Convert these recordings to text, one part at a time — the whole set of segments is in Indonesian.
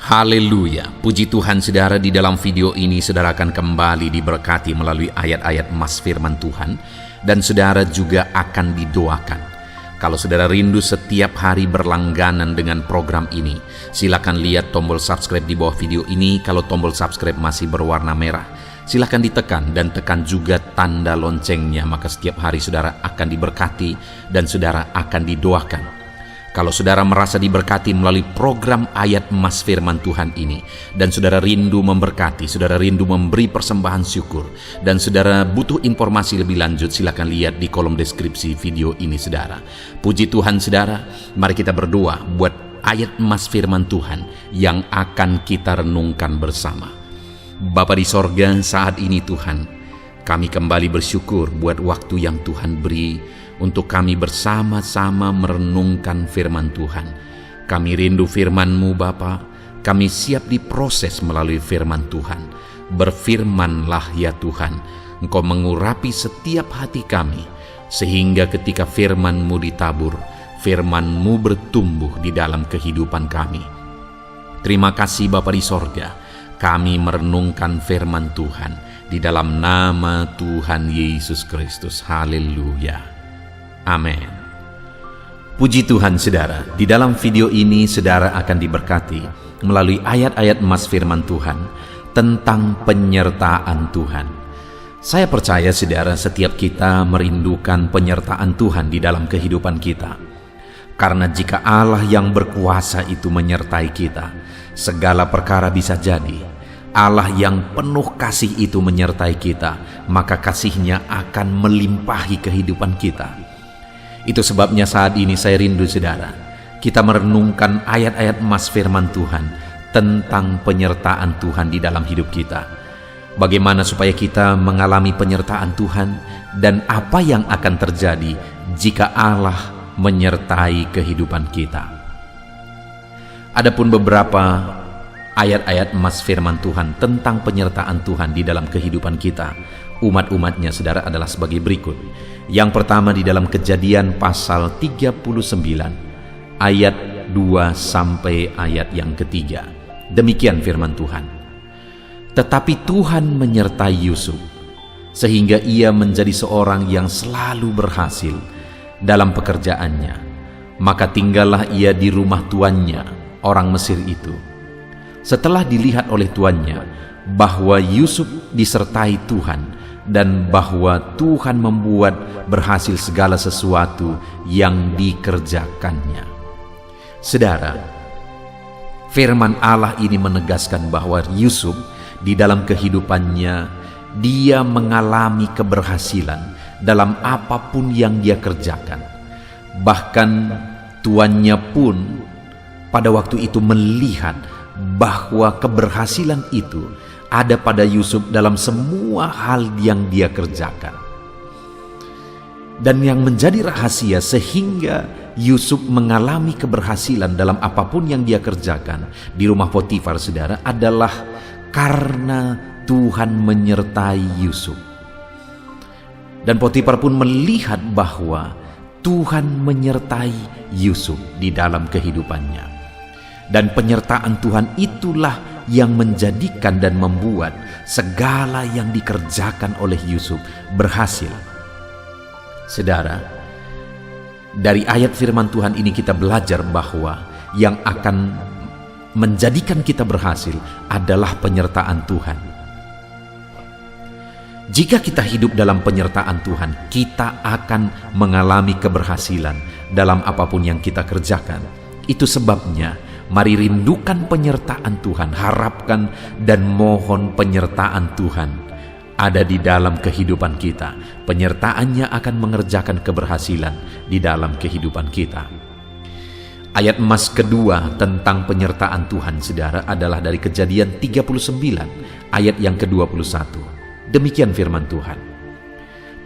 Haleluya, puji Tuhan saudara. Di dalam video ini saudara akan kembali diberkati melalui ayat-ayat emas firman Tuhan, dan saudara juga akan didoakan. Kalau saudara rindu setiap hari berlangganan dengan program ini, silakan lihat tombol subscribe di bawah video ini. Kalau tombol subscribe masih berwarna merah, silakan ditekan dan tekan juga tanda loncengnya, maka setiap hari saudara akan diberkati dan saudara akan didoakan. Kalau saudara merasa diberkati melalui program ayat emas firman Tuhan ini, dan saudara rindu memberkati, saudara rindu memberi persembahan syukur, dan saudara butuh informasi lebih lanjut, silakan lihat di kolom deskripsi video ini saudara. Puji Tuhan saudara, mari kita berdoa buat ayat emas firman Tuhan yang akan kita renungkan bersama. Bapa di sorga, saat ini Tuhan, kami kembali bersyukur buat waktu yang Tuhan beri untuk kami bersama-sama merenungkan firman Tuhan. Kami rindu firman-Mu Bapa, kami siap diproses melalui firman Tuhan. Berfirmanlah ya Tuhan, Engkau mengurapi setiap hati kami, sehingga ketika firman-Mu ditabur, firman-Mu bertumbuh di dalam kehidupan kami. Terima kasih Bapa di sorga, kami merenungkan firman Tuhan di dalam nama Tuhan Yesus Kristus. Haleluya. Amin. Puji Tuhan saudara, di dalam video ini saudara akan diberkati melalui ayat-ayat emas firman Tuhan tentang penyertaan Tuhan. Saya percaya saudara, setiap kita merindukan penyertaan Tuhan di dalam kehidupan kita. Karena jika Allah yang berkuasa itu menyertai kita, segala perkara bisa jadi. Allah yang penuh kasih itu menyertai kita, maka kasih-Nya akan melimpahi kehidupan kita. Itu sebabnya saat ini saya rindu saudara, kita merenungkan ayat-ayat emas firman Tuhan tentang penyertaan Tuhan di dalam hidup kita. Bagaimana supaya kita mengalami penyertaan Tuhan, dan apa yang akan terjadi jika Allah menyertai kehidupan kita. Adapun beberapa ayat-ayat emas firman Tuhan tentang penyertaan Tuhan di dalam kehidupan kita, umat-umatnya saudara, adalah sebagai berikut. Yang pertama di dalam Kejadian pasal 39 ayat 2 sampai ayat yang ketiga. Demikian firman Tuhan. Tetapi Tuhan menyertai Yusuf, sehingga ia menjadi seorang yang selalu berhasil dalam pekerjaannya. Maka tinggallah ia di rumah tuannya, orang Mesir itu. Setelah dilihat oleh tuannya bahwa Yusuf disertai Tuhan, dan bahwa Tuhan membuat berhasil segala sesuatu yang dikerjakannya. Saudara, firman Allah ini menegaskan bahwa Yusuf di dalam kehidupannya, dia mengalami keberhasilan dalam apapun yang dia kerjakan. Bahkan tuannya pun pada waktu itu melihat bahwa keberhasilan itu ada pada Yusuf dalam semua hal yang dia kerjakan. Dan yang menjadi rahasia sehingga Yusuf mengalami keberhasilan dalam apapun yang dia kerjakan di rumah Potifar saudara, adalah karena Tuhan menyertai Yusuf. Dan Potifar pun melihat bahwa Tuhan menyertai Yusuf di dalam kehidupannya. Dan penyertaan Tuhan itulah yang menjadikan dan membuat segala yang dikerjakan oleh Yusuf berhasil. Saudara, dari ayat firman Tuhan ini kita belajar bahwa yang akan menjadikan kita berhasil adalah penyertaan Tuhan. Jika kita hidup dalam penyertaan Tuhan, kita akan mengalami keberhasilan dalam apapun yang kita kerjakan. Itu sebabnya mari rindukan penyertaan Tuhan, harapkan dan mohon penyertaan Tuhan ada di dalam kehidupan kita. Penyertaannya akan mengerjakan keberhasilan di dalam kehidupan kita. Ayat emas kedua tentang penyertaan Tuhan saudara adalah dari Kejadian 39 ayat yang ke-21. Demikian firman Tuhan.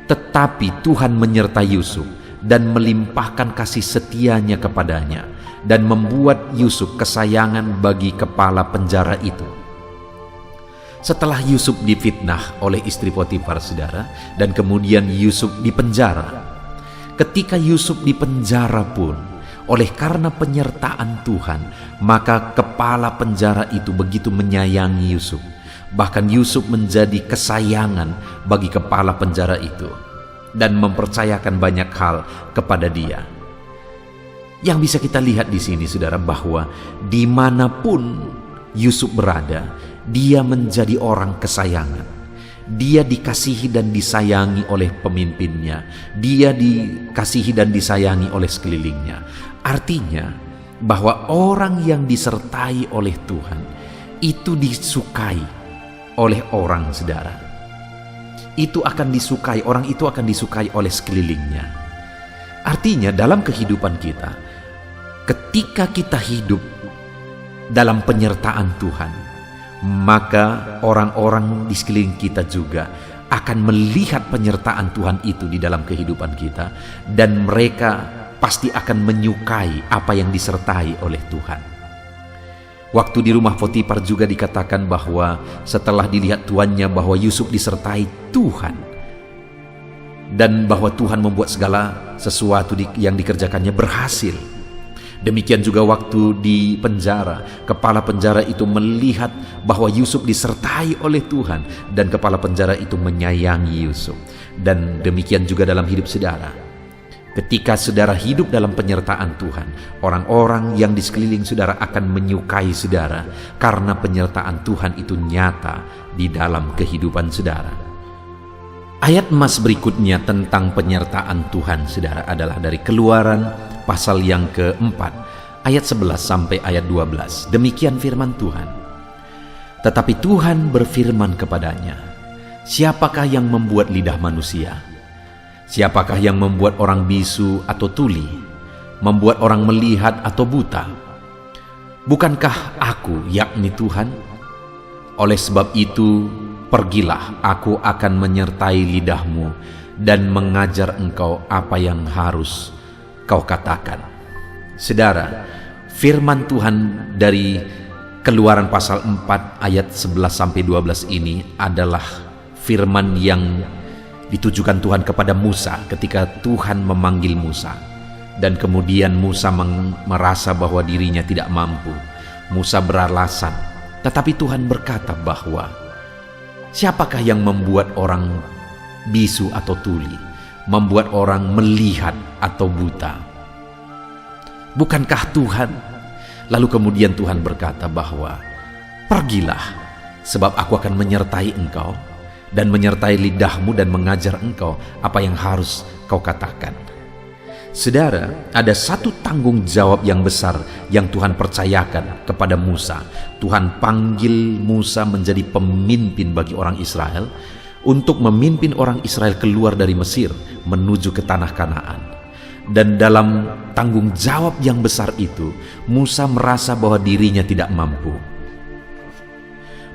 Tetapi Tuhan menyertai Yusuf dan melimpahkan kasih setianya kepadanya, dan membuat Yusuf kesayangan bagi kepala penjara itu. Setelah Yusuf difitnah oleh istri Potifar saudara, dan kemudian Yusuf dipenjara. Ketika Yusuf dipenjara pun, Oleh karena penyertaan Tuhan, maka kepala penjara itu begitu menyayangi Yusuf. Bahkan Yusuf menjadi kesayangan bagi kepala penjara itu dan mempercayakan banyak hal kepada dia. Yang bisa kita lihat di sini, saudara, bahwa dimanapun Yusuf berada, dia menjadi orang kesayangan. Dia dikasihi dan disayangi oleh pemimpinnya. Dia dikasihi dan disayangi oleh sekelilingnya. Artinya bahwa orang yang disertai oleh Tuhan itu disukai oleh orang, saudara. Itu akan disukai, orang itu akan disukai oleh sekelilingnya. Artinya dalam kehidupan kita, ketika kita hidup dalam penyertaan Tuhan, maka orang-orang di sekeliling kita juga akan melihat penyertaan Tuhan itu di dalam kehidupan kita, dan mereka pasti akan menyukai apa yang disertai oleh Tuhan. Waktu di rumah Potifar juga dikatakan bahwa setelah dilihat tuannya bahwa Yusuf disertai Tuhan dan bahwa Tuhan membuat segala sesuatu yang dikerjakannya berhasil. Demikian juga waktu di penjara, kepala penjara itu melihat bahwa Yusuf disertai oleh Tuhan dan kepala penjara itu menyayangi Yusuf. Dan demikian juga dalam hidup saudara. Ketika saudara hidup dalam penyertaan Tuhan, orang-orang yang di sekeliling saudara akan menyukai saudara karena penyertaan Tuhan itu nyata di dalam kehidupan saudara. Ayat emas berikutnya tentang penyertaan Tuhan, saudara, adalah dari Keluaran pasal yang keempat, ayat 11 sampai ayat 12. Demikian firman Tuhan. Tetapi Tuhan berfirman kepadanya, siapakah yang membuat lidah manusia? Siapakah yang membuat orang bisu atau tuli? Membuat orang melihat atau buta? Bukankah aku, yakni Tuhan? Oleh sebab itu, pergilah, aku akan menyertai lidahmu dan mengajar engkau apa yang harus kau katakan. Saudara, firman Tuhan dari Keluaran pasal 4 ayat 11 sampai 12 ini adalah firman yang ditujukan Tuhan kepada Musa ketika Tuhan memanggil Musa. Dan kemudian Musa merasa bahwa dirinya tidak mampu. Musa beralasan. Tetapi Tuhan berkata bahwa siapakah yang membuat orang bisu atau tuli? Membuat orang melihat atau buta? Bukankah Tuhan? Lalu kemudian Tuhan berkata bahwa pergilah, sebab aku akan menyertai engkau dan menyertai lidahmu dan mengajar engkau apa yang harus kau katakan. Saudara, ada satu tanggung jawab yang besar yang Tuhan percayakan kepada Musa. Tuhan panggil Musa menjadi pemimpin bagi orang Israel, untuk memimpin orang Israel keluar dari Mesir menuju ke tanah Kanaan. Dan dalam tanggung jawab yang besar itu, Musa merasa bahwa dirinya tidak mampu.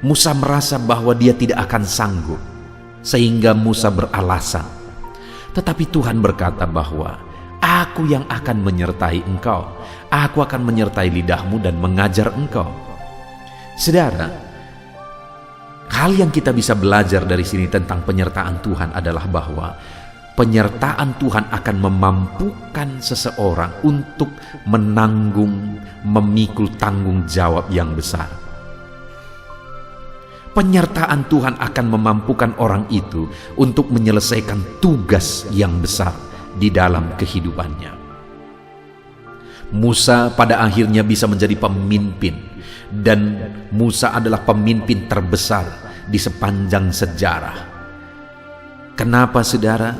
Musa merasa bahwa dia tidak akan sanggup, sehingga Musa beralasan. Tetapi Tuhan berkata bahwa aku yang akan menyertai engkau, aku akan menyertai lidahmu dan mengajar engkau. Saudara, hal yang kita bisa belajar dari sini tentang penyertaan Tuhan adalah bahwa penyertaan Tuhan akan memampukan seseorang untuk menanggung, memikul tanggung jawab yang besar. Penyertaan Tuhan akan memampukan orang itu untuk menyelesaikan tugas yang besar di dalam kehidupannya. Musa pada akhirnya bisa menjadi pemimpin, dan Musa adalah pemimpin terbesar di sepanjang sejarah. Kenapa, saudara?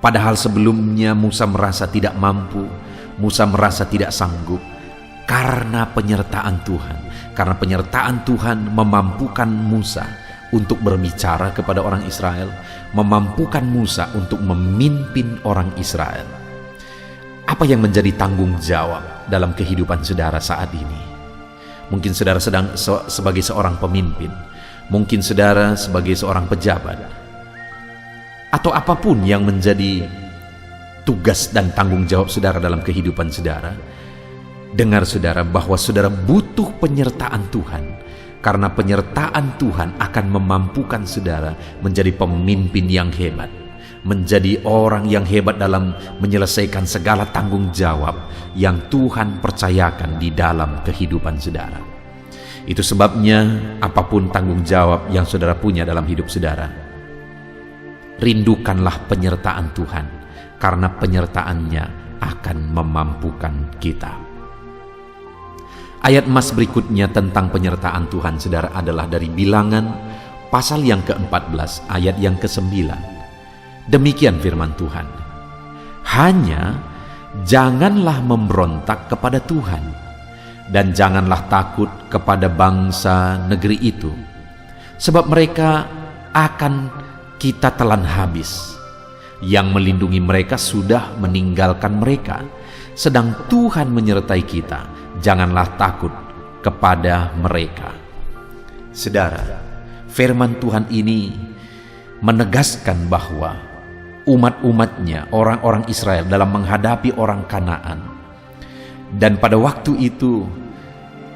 Padahal sebelumnya Musa merasa tidak mampu, Musa merasa tidak sanggup, karena penyertaan Tuhan. Karena penyertaan Tuhan memampukan Musa untuk berbicara kepada orang Israel, memampukan Musa untuk memimpin orang Israel. Apa yang menjadi tanggung jawab dalam kehidupan saudara saat ini? Mungkin saudara sedang sebagai seorang pemimpin, mungkin saudara sebagai seorang pejabat, atau apapun yang menjadi tugas dan tanggung jawab saudara dalam kehidupan saudara. Dengar saudara bahwa saudara butuh penyertaan Tuhan, karena penyertaan Tuhan akan memampukan saudara menjadi pemimpin yang hebat, menjadi orang yang hebat dalam menyelesaikan segala tanggung jawab yang Tuhan percayakan di dalam kehidupan saudara. Itu sebabnya apapun tanggung jawab yang saudara punya dalam hidup saudara, rindukanlah penyertaan Tuhan, karena penyertaannya akan memampukan kita. Ayat emas berikutnya tentang penyertaan Tuhan saudara adalah dari Bilangan pasal yang ke-14 ayat yang ke-9. Demikian firman Tuhan, hanya janganlah memberontak kepada Tuhan, dan janganlah takut kepada bangsa negeri itu, sebab mereka akan kita telan habis. Yang melindungi mereka sudah meninggalkan mereka, sedang Tuhan menyertai kita. Janganlah takut kepada mereka. Saudara, firman Tuhan ini menegaskan bahwa umat-umatnya, orang-orang Israel dalam menghadapi orang Kanaan, dan pada waktu itu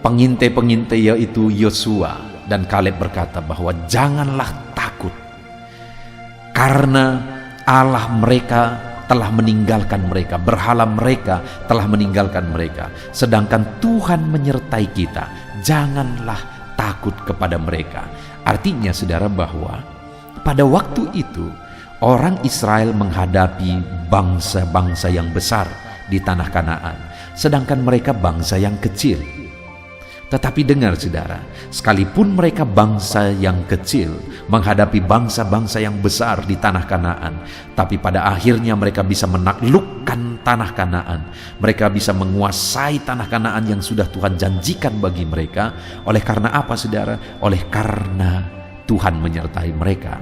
pengintai-pengintai yaitu Yosua dan Kaleb berkata bahwa janganlah takut, karena Allah mereka telah meninggalkan mereka, berhala mereka telah meninggalkan mereka, sedangkan Tuhan menyertai kita. Janganlah takut kepada mereka. Artinya saudara bahwa pada waktu itu orang Israel menghadapi bangsa-bangsa yang besar di tanah Kanaan, sedangkan mereka bangsa yang kecil. Tetapi dengar saudara, sekalipun mereka bangsa yang kecil menghadapi bangsa-bangsa yang besar di tanah Kanaan, tapi pada akhirnya mereka bisa menaklukkan tanah Kanaan. Mereka bisa menguasai tanah Kanaan yang sudah Tuhan janjikan bagi mereka. Oleh karena apa saudara? Oleh karena Tuhan menyertai mereka.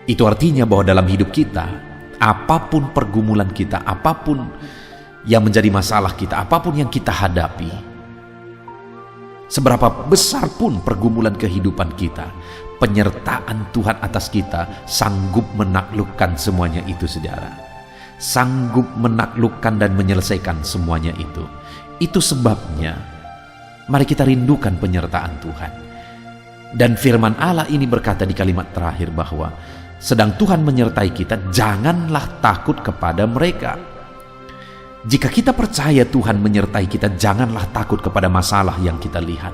Itu artinya bahwa dalam hidup kita, apapun pergumulan kita, apapun yang menjadi masalah kita, apapun yang kita hadapi, seberapa besar pun pergumulan kehidupan kita, penyertaan Tuhan atas kita sanggup menaklukkan semuanya itu saudara. Sanggup menaklukkan dan menyelesaikan semuanya itu. Itu sebabnya mari kita rindukan penyertaan Tuhan. Dan firman Allah ini berkata di kalimat terakhir bahwa sedang Tuhan menyertai kita, janganlah takut kepada mereka. Jika kita percaya Tuhan menyertai kita, janganlah takut kepada masalah yang kita lihat,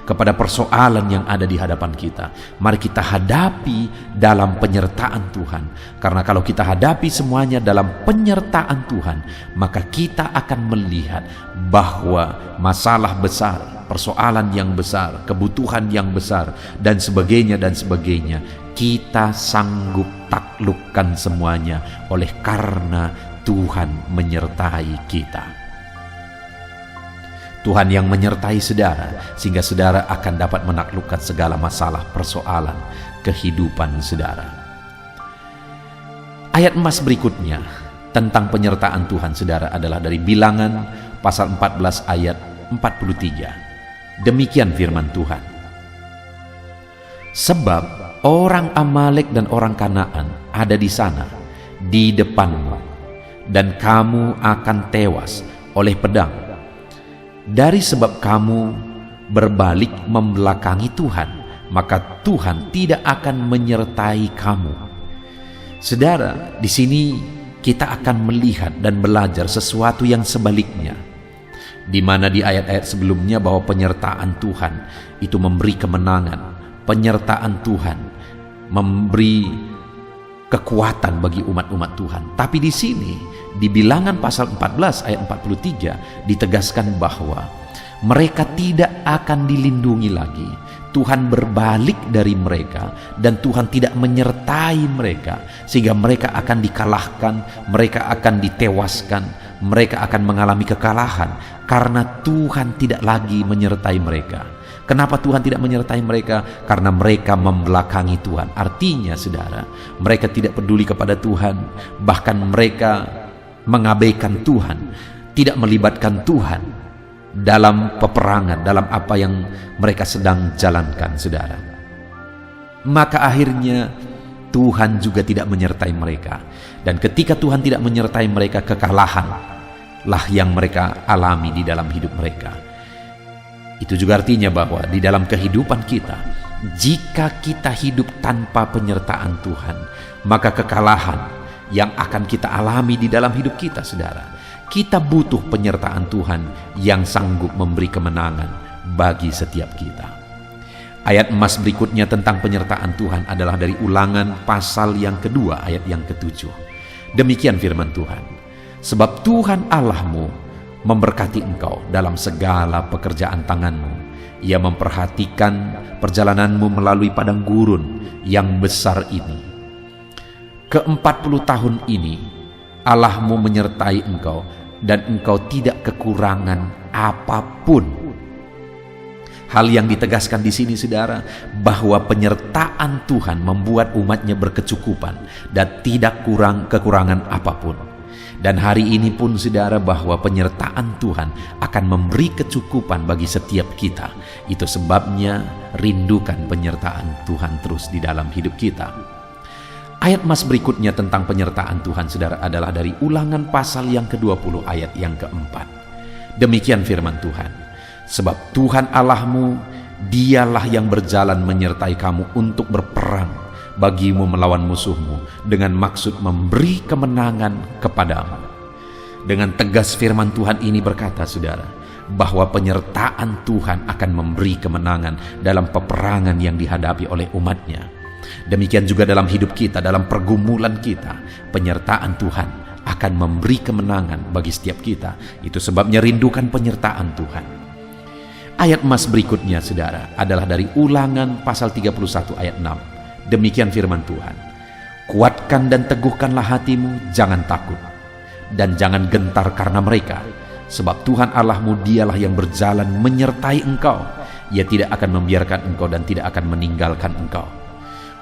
kepada persoalan yang ada di hadapan kita. Mari kita hadapi dalam penyertaan Tuhan. Karena kalau kita hadapi semuanya dalam penyertaan Tuhan, maka kita akan melihat bahwa masalah besar, persoalan yang besar, kebutuhan yang besar, dan sebagainya, kita sanggup taklukkan semuanya oleh karena Tuhan menyertai kita. Tuhan yang menyertai saudara, sehingga saudara akan dapat menaklukkan segala masalah persoalan kehidupan saudara. Ayat emas berikutnya tentang penyertaan Tuhan saudara adalah dari Bilangan pasal 14 ayat 43. Demikian firman Tuhan, sebab orang Amalek dan orang Kanaan ada di sana, di depanmu, dan kamu akan tewas oleh pedang, dari sebab kamu berbalik membelakangi Tuhan, maka Tuhan tidak akan menyertai kamu. Saudara, di sini kita akan melihat dan belajar sesuatu yang sebaliknya, di mana di ayat-ayat sebelumnya bahwa penyertaan Tuhan itu memberi kemenangan, penyertaan Tuhan memberi kekuatan bagi umat-umat Tuhan. Tapi di sini di Bilangan pasal 14 ayat 43 ditegaskan bahwa mereka tidak akan dilindungi lagi. Tuhan berbalik dari mereka dan Tuhan tidak menyertai mereka, sehingga mereka akan dikalahkan, mereka akan ditewaskan, mereka akan mengalami kekalahan karena Tuhan tidak lagi menyertai mereka. Kenapa Tuhan tidak menyertai mereka? Karena mereka membelakangi Tuhan. Artinya saudara, mereka tidak peduli kepada Tuhan, bahkan mereka mengabaikan Tuhan, tidak melibatkan Tuhan dalam peperangan, dalam apa yang mereka sedang jalankan saudara. Maka akhirnya Tuhan juga tidak menyertai mereka. Dan ketika Tuhan tidak menyertai mereka, kekalahanlah yang mereka alami di dalam hidup mereka. Itu juga artinya bahwa di dalam kehidupan kita, Jika kita hidup tanpa penyertaan Tuhan, maka kekalahan yang akan kita alami di dalam hidup kita, saudara. Kita butuh penyertaan Tuhan yang sanggup memberi kemenangan bagi setiap kita. Ayat emas berikutnya tentang penyertaan Tuhan adalah dari Ulangan pasal yang kedua ayat yang ke-7. Demikian firman Tuhan, sebab Tuhan Allahmu memberkati engkau dalam segala pekerjaan tanganmu. Ia memperhatikan perjalananmu melalui padang gurun yang besar ini. Ke-40 tahun ini Allahmu menyertai engkau dan engkau tidak kekurangan apapun. Hal yang ditegaskan di sini, saudara, bahwa penyertaan Tuhan membuat umatnya berkecukupan dan tidak kekurangan apapun. Dan hari ini pun, saudara, bahwa penyertaan Tuhan akan memberi kecukupan bagi setiap kita. Itu sebabnya rindukan penyertaan Tuhan terus di dalam hidup kita. Ayat emas berikutnya tentang penyertaan Tuhan, saudara, adalah dari Ulangan pasal yang ke-20 ayat yang ke-4. Demikian firman Tuhan, sebab Tuhan Allahmu, dialah yang berjalan menyertai kamu untuk berperang bagimu melawan musuhmu dengan maksud memberi kemenangan kepadamu. Dengan tegas firman Tuhan ini berkata, saudara, bahwa penyertaan Tuhan akan memberi kemenangan dalam peperangan yang dihadapi oleh umatnya. Demikian juga dalam hidup kita, dalam pergumulan kita, penyertaan Tuhan akan memberi kemenangan bagi setiap kita. Itu sebabnya rindukan penyertaan Tuhan. Ayat emas berikutnya, saudara, adalah dari Ulangan pasal 31 ayat 6. Demikian firman Tuhan, kuatkan dan teguhkanlah hatimu, jangan takut dan jangan gentar karena mereka, sebab Tuhan Allahmu dialah yang berjalan menyertai engkau. Ia tidak akan membiarkan engkau dan tidak akan meninggalkan engkau.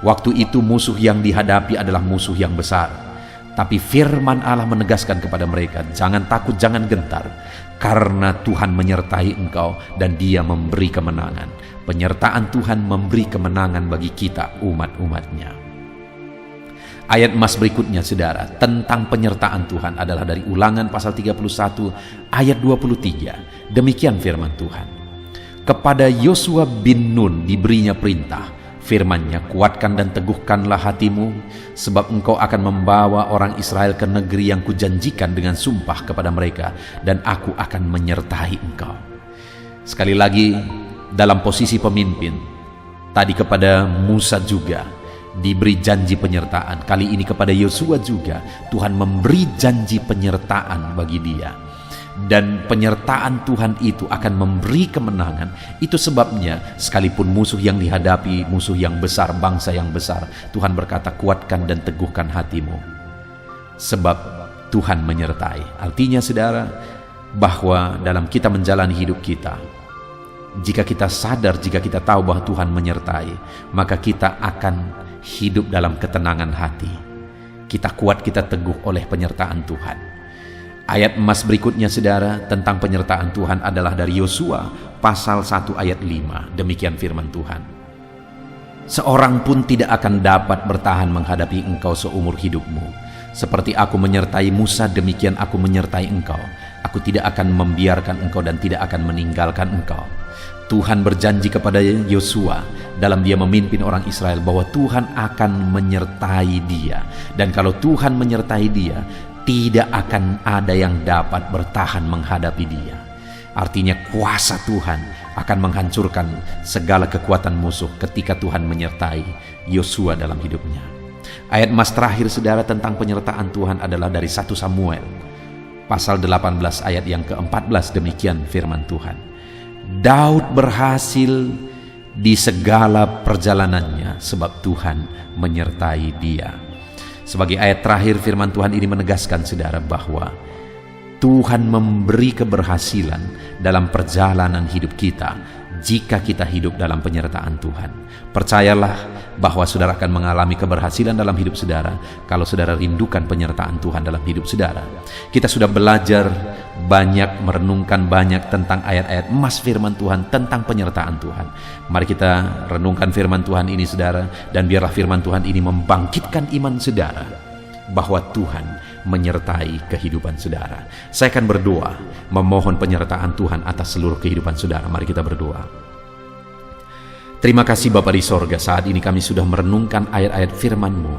Waktu itu musuh yang dihadapi adalah musuh yang besar, tapi firman Allah menegaskan kepada mereka, jangan takut, jangan gentar, karena Tuhan menyertai engkau dan Dia memberi kemenangan. Penyertaan Tuhan memberi kemenangan bagi kita, umat-umatnya. Ayat emas berikutnya, saudara, tentang penyertaan Tuhan adalah dari Ulangan pasal 31 ayat 23. Demikian firman Tuhan, kepada Yosua bin Nun diberinya perintah, firman-Nya, kuatkan dan teguhkanlah hatimu, sebab engkau akan membawa orang Israel ke negeri yang kujanjikan dengan sumpah kepada mereka, dan aku akan menyertai engkau. Sekali lagi, dalam posisi pemimpin, tadi kepada Musa juga diberi janji penyertaan. Kali ini kepada Yosua juga Tuhan memberi janji penyertaan bagi dia. Dan penyertaan Tuhan itu akan memberi kemenangan. Itu sebabnya sekalipun musuh yang dihadapi, musuh yang besar, bangsa yang besar, Tuhan berkata, kuatkan dan teguhkan hatimu, sebab Tuhan menyertai. Artinya, saudara, bahwa dalam kita menjalani hidup kita, jika kita sadar, jika kita tahu bahwa Tuhan menyertai, maka kita akan hidup dalam ketenangan hati. Kita kuat, kita teguh oleh penyertaan Tuhan. Ayat emas berikutnya, saudara, tentang penyertaan Tuhan adalah dari Yosua pasal 1 ayat 5. Demikian firman Tuhan, seorang pun tidak akan dapat bertahan menghadapi engkau seumur hidupmu. Seperti aku menyertai Musa, demikian aku menyertai engkau. Aku tidak akan membiarkan engkau dan tidak akan meninggalkan engkau. Tuhan berjanji kepada Yosua dalam dia memimpin orang Israel bahwa Tuhan akan menyertai dia. Dan kalau Tuhan menyertai dia, tidak akan ada yang dapat bertahan menghadapi dia. Artinya kuasa Tuhan akan menghancurkan segala kekuatan musuh ketika Tuhan menyertai Yosua dalam hidupnya. Ayat emas terakhir, saudara, tentang penyertaan Tuhan adalah dari 1 Samuel pasal 18 ayat yang ke-14. Demikian firman Tuhan, Daud berhasil di segala perjalanannya sebab Tuhan menyertai dia. Sebagai ayat terakhir, firman Tuhan ini menegaskan, saudara, bahwa Tuhan memberi keberhasilan dalam perjalanan hidup kita jika kita hidup dalam penyertaan Tuhan. Percayalah bahwa saudara akan mengalami keberhasilan dalam hidup saudara kalau saudara rindukan penyertaan Tuhan dalam hidup saudara. Kita sudah belajar banyak, merenungkan banyak tentang ayat-ayat emas firman Tuhan tentang penyertaan Tuhan. Mari kita renungkan firman Tuhan ini, saudara, dan biarlah firman Tuhan ini membangkitkan iman saudara bahwa Tuhan menyertai kehidupan saudara. Saya akan berdoa memohon penyertaan Tuhan atas seluruh kehidupan saudara. Mari kita berdoa. Terima kasih Bapa di sorga, saat ini kami sudah merenungkan ayat-ayat firman-Mu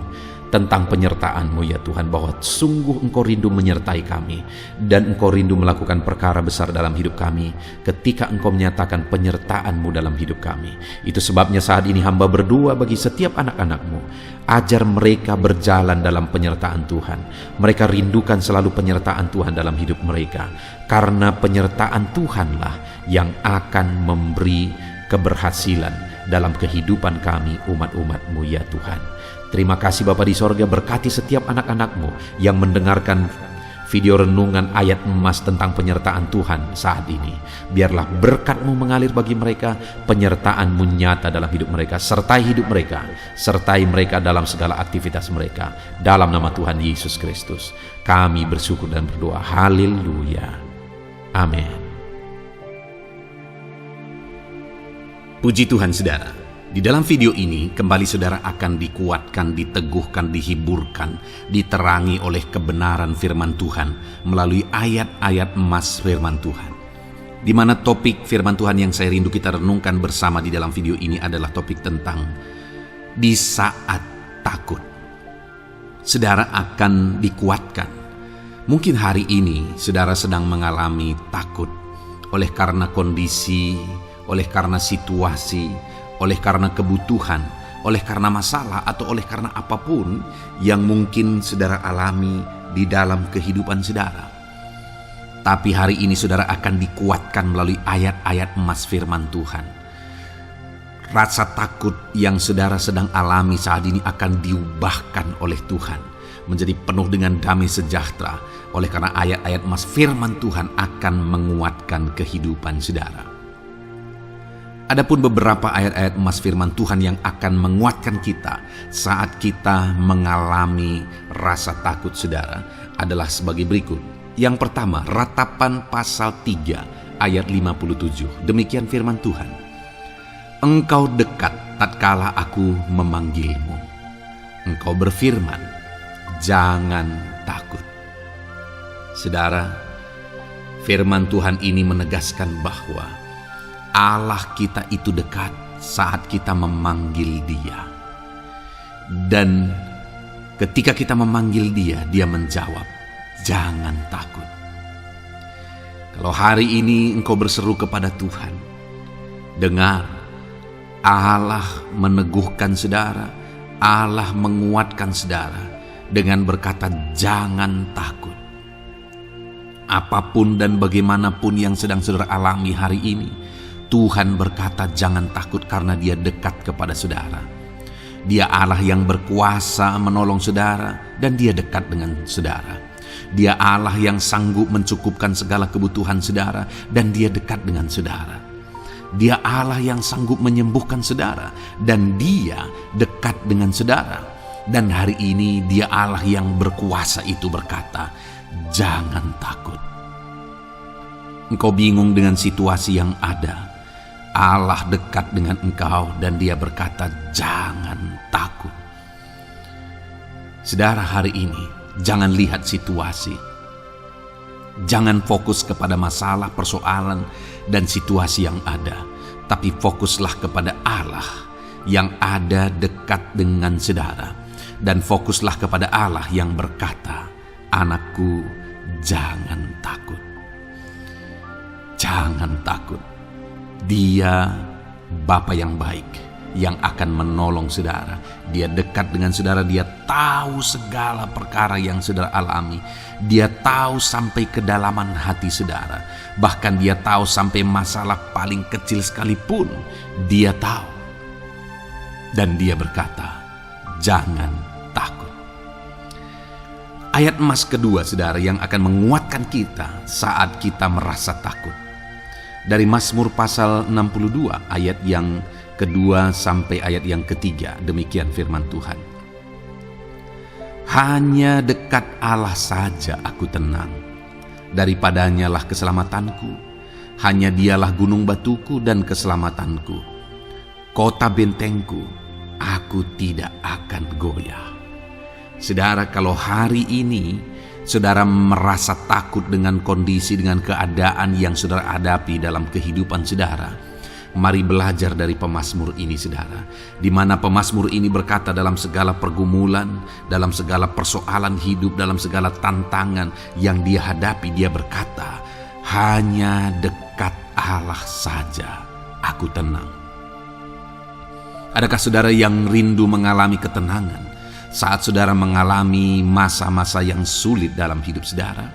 tentang penyertaan-Mu ya Tuhan, bahwa sungguh Engkau rindu menyertai kami dan Engkau rindu melakukan perkara besar dalam hidup kami ketika Engkau menyatakan penyertaan-Mu dalam hidup kami. Itu sebabnya saat ini hamba berdoa bagi setiap anak-anak-Mu, ajar mereka berjalan dalam penyertaan Tuhan. Mereka rindukan selalu penyertaan Tuhan dalam hidup mereka, karena penyertaan Tuhanlah yang akan memberi keberhasilan dalam kehidupan kami umat-umat-Mu ya Tuhan. Terima kasih Bapa di sorga, berkati setiap anak-anak-Mu yang mendengarkan video renungan ayat emas tentang penyertaan Tuhan saat ini. Biarlah berkat-Mu mengalir bagi mereka, penyertaan-Mu nyata dalam hidup mereka, sertai hidup mereka, sertai mereka dalam segala aktivitas mereka. Dalam nama Tuhan Yesus Kristus kami bersyukur dan berdoa. Haleluya. Amin. Puji Tuhan saudara, di dalam video ini kembali saudara akan dikuatkan, diteguhkan, dihiburkan, diterangi oleh kebenaran firman Tuhan melalui ayat-ayat emas firman Tuhan. Di mana topik firman Tuhan yang saya rindu kita renungkan bersama di dalam video ini adalah topik tentang di saat takut. Saudara akan dikuatkan. Mungkin hari ini saudara sedang mengalami takut oleh karena kondisi, oleh karena situasi, oleh karena kebutuhan, oleh karena masalah, atau oleh karena apapun yang mungkin saudara alami di dalam kehidupan saudara. Tapi hari ini saudara akan dikuatkan melalui ayat-ayat emas firman Tuhan. Rasa takut yang saudara sedang alami saat ini akan diubahkan oleh Tuhan menjadi penuh dengan damai sejahtera, oleh karena ayat-ayat emas firman Tuhan akan menguatkan kehidupan saudara. Adapun beberapa ayat-ayat emas firman Tuhan yang akan menguatkan kita saat kita mengalami rasa takut saudara adalah sebagai berikut. Yang pertama, Ratapan pasal 3 ayat 57. Demikian firman Tuhan. Engkau dekat tatkala aku memanggilmu. Engkau berfirman, jangan takut. Saudara, firman Tuhan ini menegaskan bahwa Allah kita itu dekat saat kita memanggil Dia. Dan ketika kita memanggil Dia, Dia menjawab, jangan takut. Kalau hari ini engkau berseru kepada Tuhan, dengar, Allah meneguhkan saudara, Allah menguatkan saudara dengan berkata, jangan takut. Apapun dan bagaimanapun yang sedang saudara alami hari ini, Tuhan berkata jangan takut karena Dia dekat kepada saudara. Dia Allah yang berkuasa menolong saudara dan Dia dekat dengan saudara. Dia Allah yang sanggup mencukupkan segala kebutuhan saudara dan Dia dekat dengan saudara. Dia Allah yang sanggup menyembuhkan saudara dan Dia dekat dengan saudara. Dan hari ini Dia Allah yang berkuasa itu berkata, jangan takut. Engkau bingung dengan situasi yang ada, Allah dekat dengan engkau dan Dia berkata jangan takut. Saudara, hari ini jangan lihat situasi. Jangan fokus kepada masalah, persoalan, dan situasi yang ada. Tapi fokuslah kepada Allah yang ada dekat dengan saudara. Dan fokuslah kepada Allah yang berkata, anakku jangan takut. Jangan takut. Dia Bapa yang baik yang akan menolong saudara. Dia dekat dengan saudara. Dia tahu segala perkara yang saudara alami. Dia tahu sampai kedalaman hati saudara. Bahkan Dia tahu sampai masalah paling kecil sekalipun Dia tahu. Dan Dia berkata, jangan takut. Ayat emas kedua saudara yang akan menguatkan kita saat kita merasa takut, dari Mazmur pasal 62 ayat yang kedua sampai ayat yang ketiga. Demikian firman Tuhan. Hanya dekat Allah saja aku tenang, daripadanya lah keselamatanku. Hanya Dialah gunung batuku dan keselamatanku, kota bentengku, aku tidak akan goyah. Saudara, kalau hari ini saudara merasa takut dengan kondisi, dengan keadaan yang saudara hadapi dalam kehidupan saudara, Mari belajar dari pemazmur ini, saudara, di mana pemazmur ini berkata dalam segala pergumulan, dalam segala persoalan hidup, dalam segala tantangan yang dia hadapi, dia berkata, hanya dekat Allah saja aku tenang. Adakah saudara yang rindu mengalami ketenangan saat saudara mengalami masa-masa yang sulit dalam hidup saudara?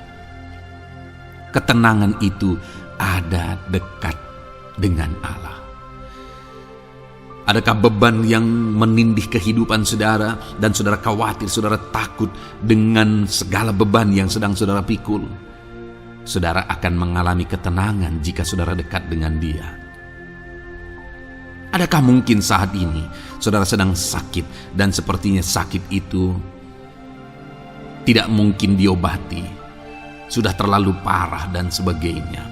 Ketenangan itu ada dekat dengan Allah. Adakah beban yang menindih kehidupan saudara dan saudara khawatir, saudara takut dengan segala beban yang sedang saudara pikul? Saudara akan mengalami ketenangan jika saudara dekat dengan Dia. Adakah mungkin saat ini saudara sedang sakit dan sepertinya sakit itu tidak mungkin diobati, sudah terlalu parah dan sebagainya,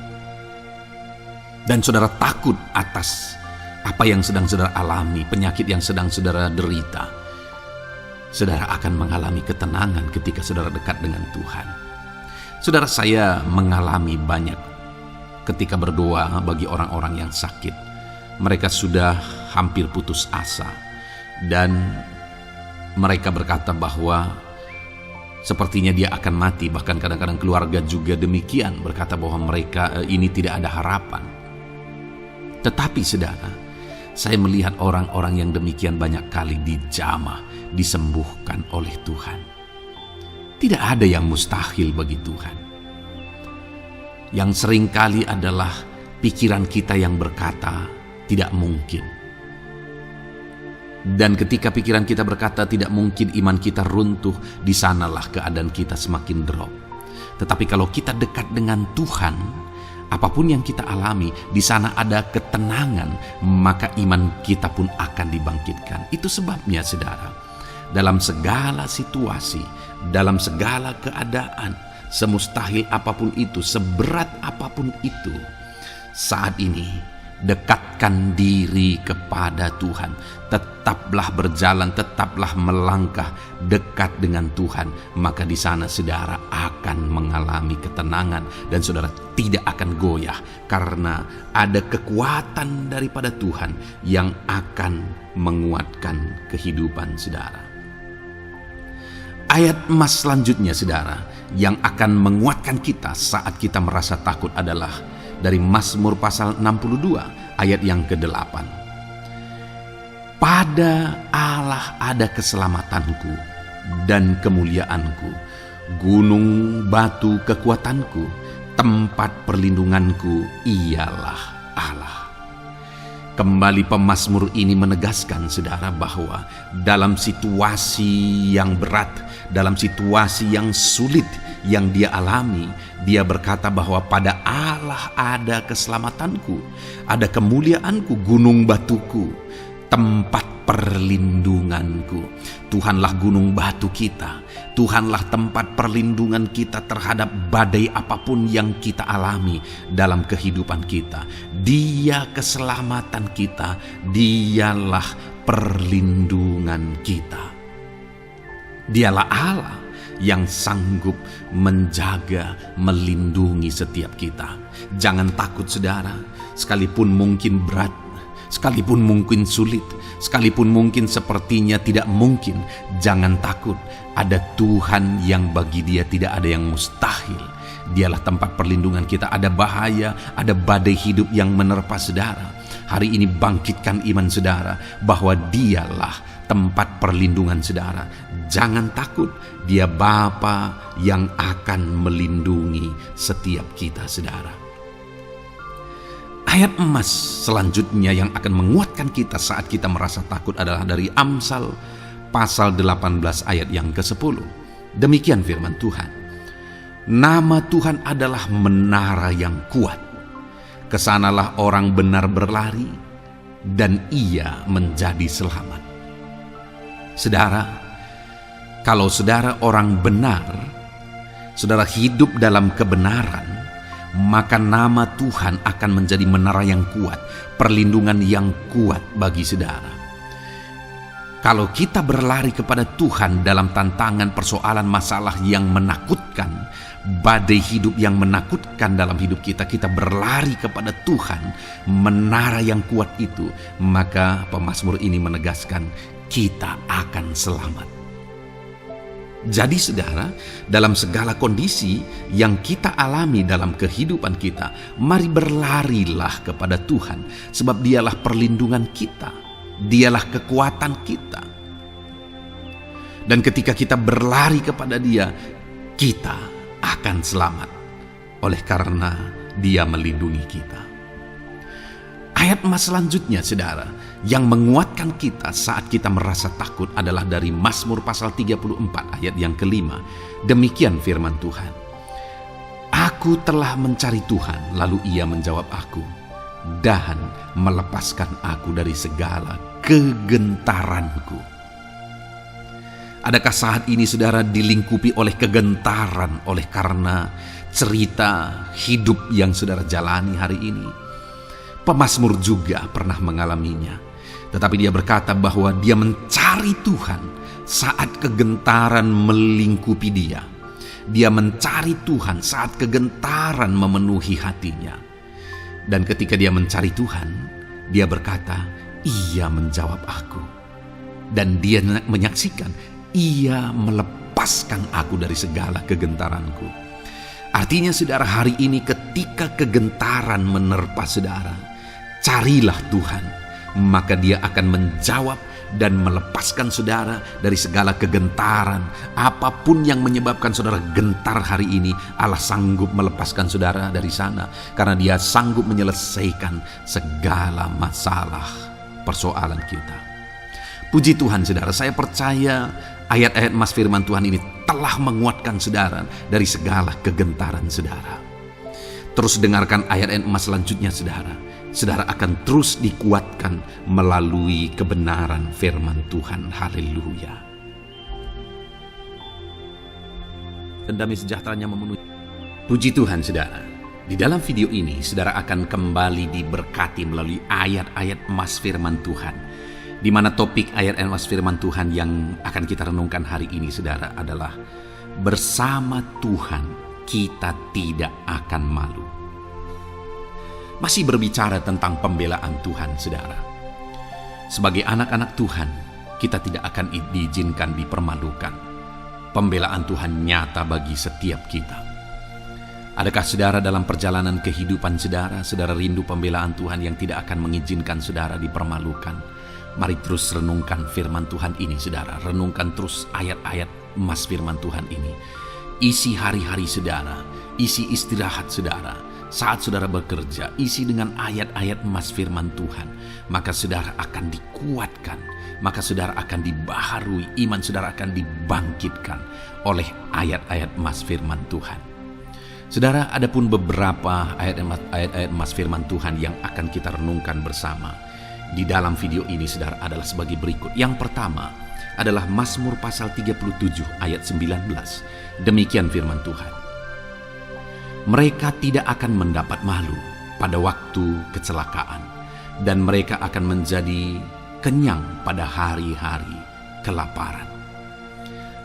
dan saudara takut atas apa yang sedang saudara alami, penyakit yang sedang saudara derita? Saudara akan mengalami ketenangan ketika saudara dekat dengan Tuhan. Saudara, saya mengalami banyak ketika berdoa bagi orang-orang yang sakit. Mereka sudah hampir putus asa dan mereka berkata bahwa sepertinya dia akan mati. Bahkan kadang-kadang keluarga juga demikian, berkata bahwa mereka ini tidak ada harapan. Tetapi saudara, saya melihat orang-orang yang demikian banyak kali dijamah, disembuhkan oleh Tuhan. Tidak ada yang mustahil bagi Tuhan. Yang seringkali adalah pikiran kita yang berkata tidak mungkin. Dan ketika pikiran kita berkata tidak mungkin, iman kita runtuh, di sanalah keadaan kita semakin drop. Tetapi kalau kita dekat dengan Tuhan, apapun yang kita alami, di sana ada ketenangan, maka iman kita pun akan dibangkitkan. Itu sebabnya saudara, dalam segala situasi, dalam segala keadaan, semustahil apapun itu, seberat apapun itu, saat ini dekatkan diri kepada Tuhan. Tetaplah berjalan, tetaplah melangkah dekat dengan Tuhan. Maka di sana saudara akan mengalami ketenangan dan saudara tidak akan goyah, karena ada kekuatan daripada Tuhan yang akan menguatkan kehidupan saudara. Ayat emas selanjutnya saudara yang akan menguatkan kita saat kita merasa takut adalah dari Mazmur pasal 62 ayat yang ke-8. Pada Allah ada keselamatanku dan kemuliaanku, gunung batu kekuatanku, tempat perlindunganku ialah Allah. Kembali pemazmur ini menegaskan saudara bahwa dalam situasi yang berat, dalam situasi yang sulit yang dia alami, dia berkata bahwa pada Allah ada keselamatanku, ada kemuliaanku, gunung batuku, tempat perlindunganku. Tuhanlah gunung batu kita, Tuhanlah tempat perlindungan kita terhadap badai apapun yang kita alami dalam kehidupan kita. Dia keselamatan kita, dialah perlindungan kita. Dialah Allah yang sanggup menjaga, melindungi setiap kita. Jangan takut saudara, sekalipun mungkin berat, sekalipun mungkin sulit, sekalipun mungkin sepertinya tidak mungkin, jangan takut. Ada Tuhan yang bagi Dia tidak ada yang mustahil. Dialah tempat perlindungan kita. Ada bahaya, ada badai hidup yang menerpa saudara. Hari ini bangkitkan iman saudara bahwa Dialah tempat perlindungan saudara. Jangan takut, Dia Bapa yang akan melindungi setiap kita saudara. Ayat emas selanjutnya yang akan menguatkan kita saat kita merasa takut adalah dari Amsal pasal 18 ayat yang ke-10. Demikian firman Tuhan. Nama Tuhan adalah menara yang kuat. Kesanalah orang benar berlari dan ia menjadi selamat. Saudara, kalau saudara orang benar, saudara hidup dalam kebenaran, maka nama Tuhan akan menjadi menara yang kuat, perlindungan yang kuat bagi saudara. Kalau kita berlari kepada Tuhan dalam tantangan persoalan masalah yang menakutkan, badai hidup yang menakutkan dalam hidup kita, kita berlari kepada Tuhan, menara yang kuat itu, maka pemazmur ini menegaskan kita akan selamat. Jadi saudara, dalam segala kondisi yang kita alami dalam kehidupan kita, mari berlarilah kepada Tuhan, sebab Dialah perlindungan kita. Dialah kekuatan kita. Dan ketika kita berlari kepada Dia, kita akan selamat. Oleh karena Dia melindungi kita. Ayat emas selanjutnya saudara, yang menguatkan kita saat kita merasa takut adalah dari Mazmur pasal 34 ayat yang kelima. Demikian firman Tuhan. Aku telah mencari Tuhan, lalu Ia menjawab aku, dan melepaskan aku dari segala kegentaranku. Adakah saat ini saudara dilingkupi oleh kegentaran oleh karena cerita hidup yang saudara jalani hari ini? Pemazmur juga pernah mengalaminya. Tetapi dia berkata bahwa dia mencari Tuhan saat kegentaran melingkupi dia. Dia mencari Tuhan saat kegentaran memenuhi hatinya. Dan ketika dia mencari Tuhan, dia berkata, Ia menjawab aku. Dan dia menyaksikan, Ia melepaskan aku dari segala kegentaranku. Artinya saudara, hari ini ketika kegentaran menerpa saudara, carilah Tuhan, maka Dia akan menjawab dan melepaskan saudara dari segala kegentaran. Apapun yang menyebabkan saudara gentar hari ini, Allah sanggup melepaskan saudara dari sana, karena Dia sanggup menyelesaikan segala masalah persoalan kita. Puji Tuhan saudara, saya percaya ayat-ayat emas firman Tuhan ini telah menguatkan saudara dari segala kegentaran saudara. Terus dengarkan ayat-ayat emas selanjutnya saudara. Saudara akan terus dikuatkan melalui kebenaran firman Tuhan. Haleluya. Dan damai sejahteranya memenuhi. Puji Tuhan saudara. Di dalam video ini saudara akan kembali diberkati melalui ayat-ayat emas firman Tuhan. Di mana topik ayat emas firman Tuhan yang akan kita renungkan hari ini saudara adalah bersama Tuhan kita tidak akan malu. Masih berbicara tentang pembelaan Tuhan saudara. Sebagai anak-anak Tuhan, kita tidak akan diizinkan dipermalukan. Pembelaan Tuhan nyata bagi setiap kita. Adakah saudara dalam perjalanan kehidupan saudara rindu pembelaan Tuhan yang tidak akan mengizinkan saudara dipermalukan? Mari terus renungkan firman Tuhan ini saudara. Renungkan terus ayat-ayat emas firman Tuhan ini. Isi hari-hari saudara, isi istirahat saudara. Saat saudara bekerja, isi dengan ayat-ayat emas firman Tuhan. Maka saudara akan dikuatkan. Maka saudara akan dibaharui. Iman saudara akan dibangkitkan oleh ayat-ayat emas firman Tuhan. Saudara, ada pun beberapa ayat-ayat emas firman Tuhan yang akan kita renungkan bersama di dalam video ini saudara adalah sebagai berikut. Yang pertama adalah Mazmur pasal 37 ayat 19. Demikian firman Tuhan. Mereka tidak akan mendapat malu pada waktu kecelakaan, dan mereka akan menjadi kenyang pada hari-hari kelaparan.